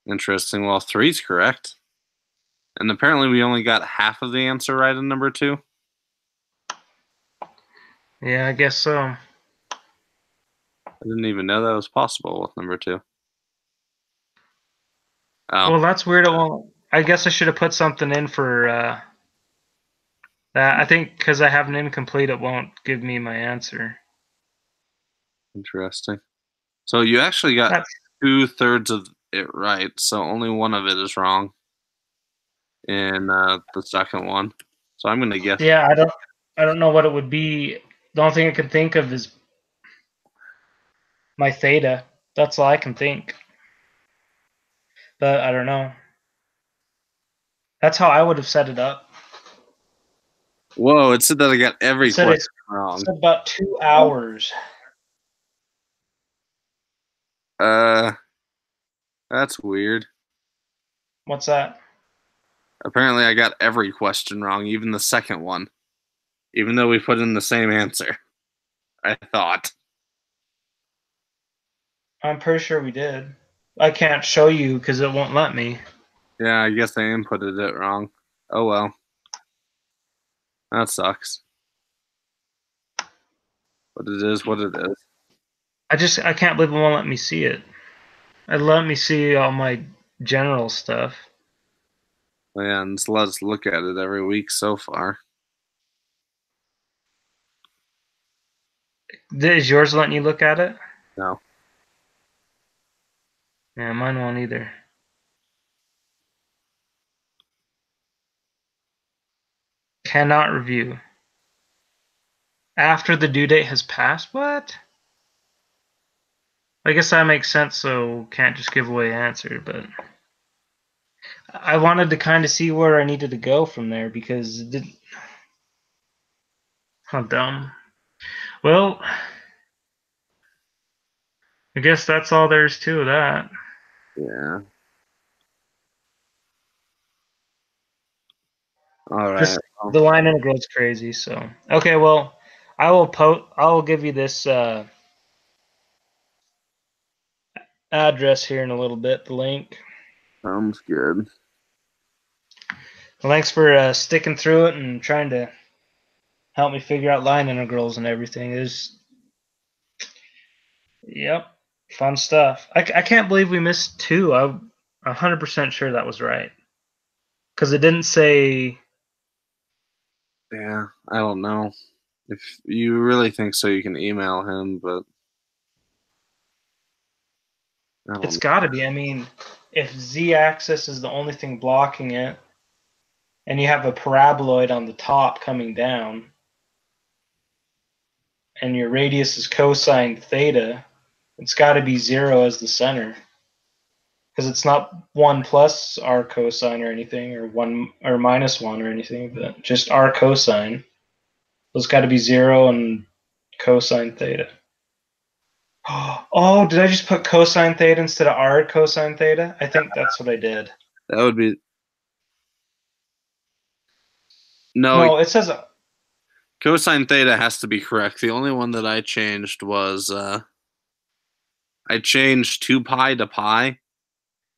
Interesting. Well, three's correct. And apparently we only got half of the answer right in number 2. Yeah, I guess so. I didn't even know that was possible with number 2. Oh. Well, that's weird. It won't. I guess I should have put something in for that. I think because I have an incomplete, it won't give me my answer. Interesting. So you actually got That's 2/3 of it right, so only one of it is wrong in the second one. So I'm gonna guess. yeah. I don't know what it would be. The only thing I can think of is my theta. That's all I can think. But I don't know. That's how I would have set it up. Whoa! It said that I got It every said question it's wrong. said about 2 hours. Uh, that's weird. What's that? Apparently, I got every question wrong, even the second one, even though we put in the same answer. I thought. I'm pretty sure we did. I can't show you because it won't let me. Yeah, I guess I inputted it wrong. Oh well. That sucks. But it is what it is. I can't believe it won't let me see it. It let me see all my general stuff. And let's look at it every week so far. Is yours letting you look at it? No. Yeah, mine won't either. Cannot review. After the due date has passed? What? I guess that makes sense, so can't just give away answer, but I wanted to kind of see where I needed to go from there because it didn't. How dumb. Well, I guess that's all there is to that. Yeah. All right. Just the line integral's crazy, so. Okay, well, I will give you this address here in a little bit, the link. Sounds good. Well, thanks for sticking through it and trying to help me figure out line integrals and everything. Yep, fun stuff. I can't believe we missed 2. I'm 100% sure that was right. Because it didn't say. Yeah, I don't know. If you really think so, you can email him, but I don't It's know. got to be. I mean, if z-axis is the only thing blocking it, and you have a paraboloid on the top coming down, and your radius is cosine theta, it's got to be 0 as the center. Because it's not 1 plus r cosine or anything, or 1 or minus 1 or anything, but just r cosine. So it's got to be 0 and cosine theta. Oh, did I just put cosine theta instead of r cosine theta? I think that's what I did. That would be no. No, it says Cosine theta has to be correct. The only one that I changed was I changed 2 pi to pi,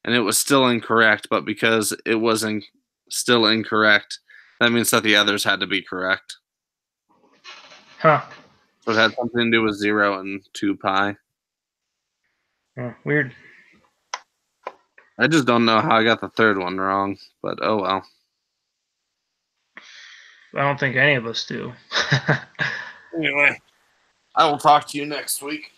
and it was still incorrect. But because it wasn't still incorrect, that means that the others had to be correct. huh. So it had something to do with 0 and 2 pi. Oh, weird. I just don't know how I got the third one wrong, but oh well. I don't think any of us do. Anyway, I will talk to you next week.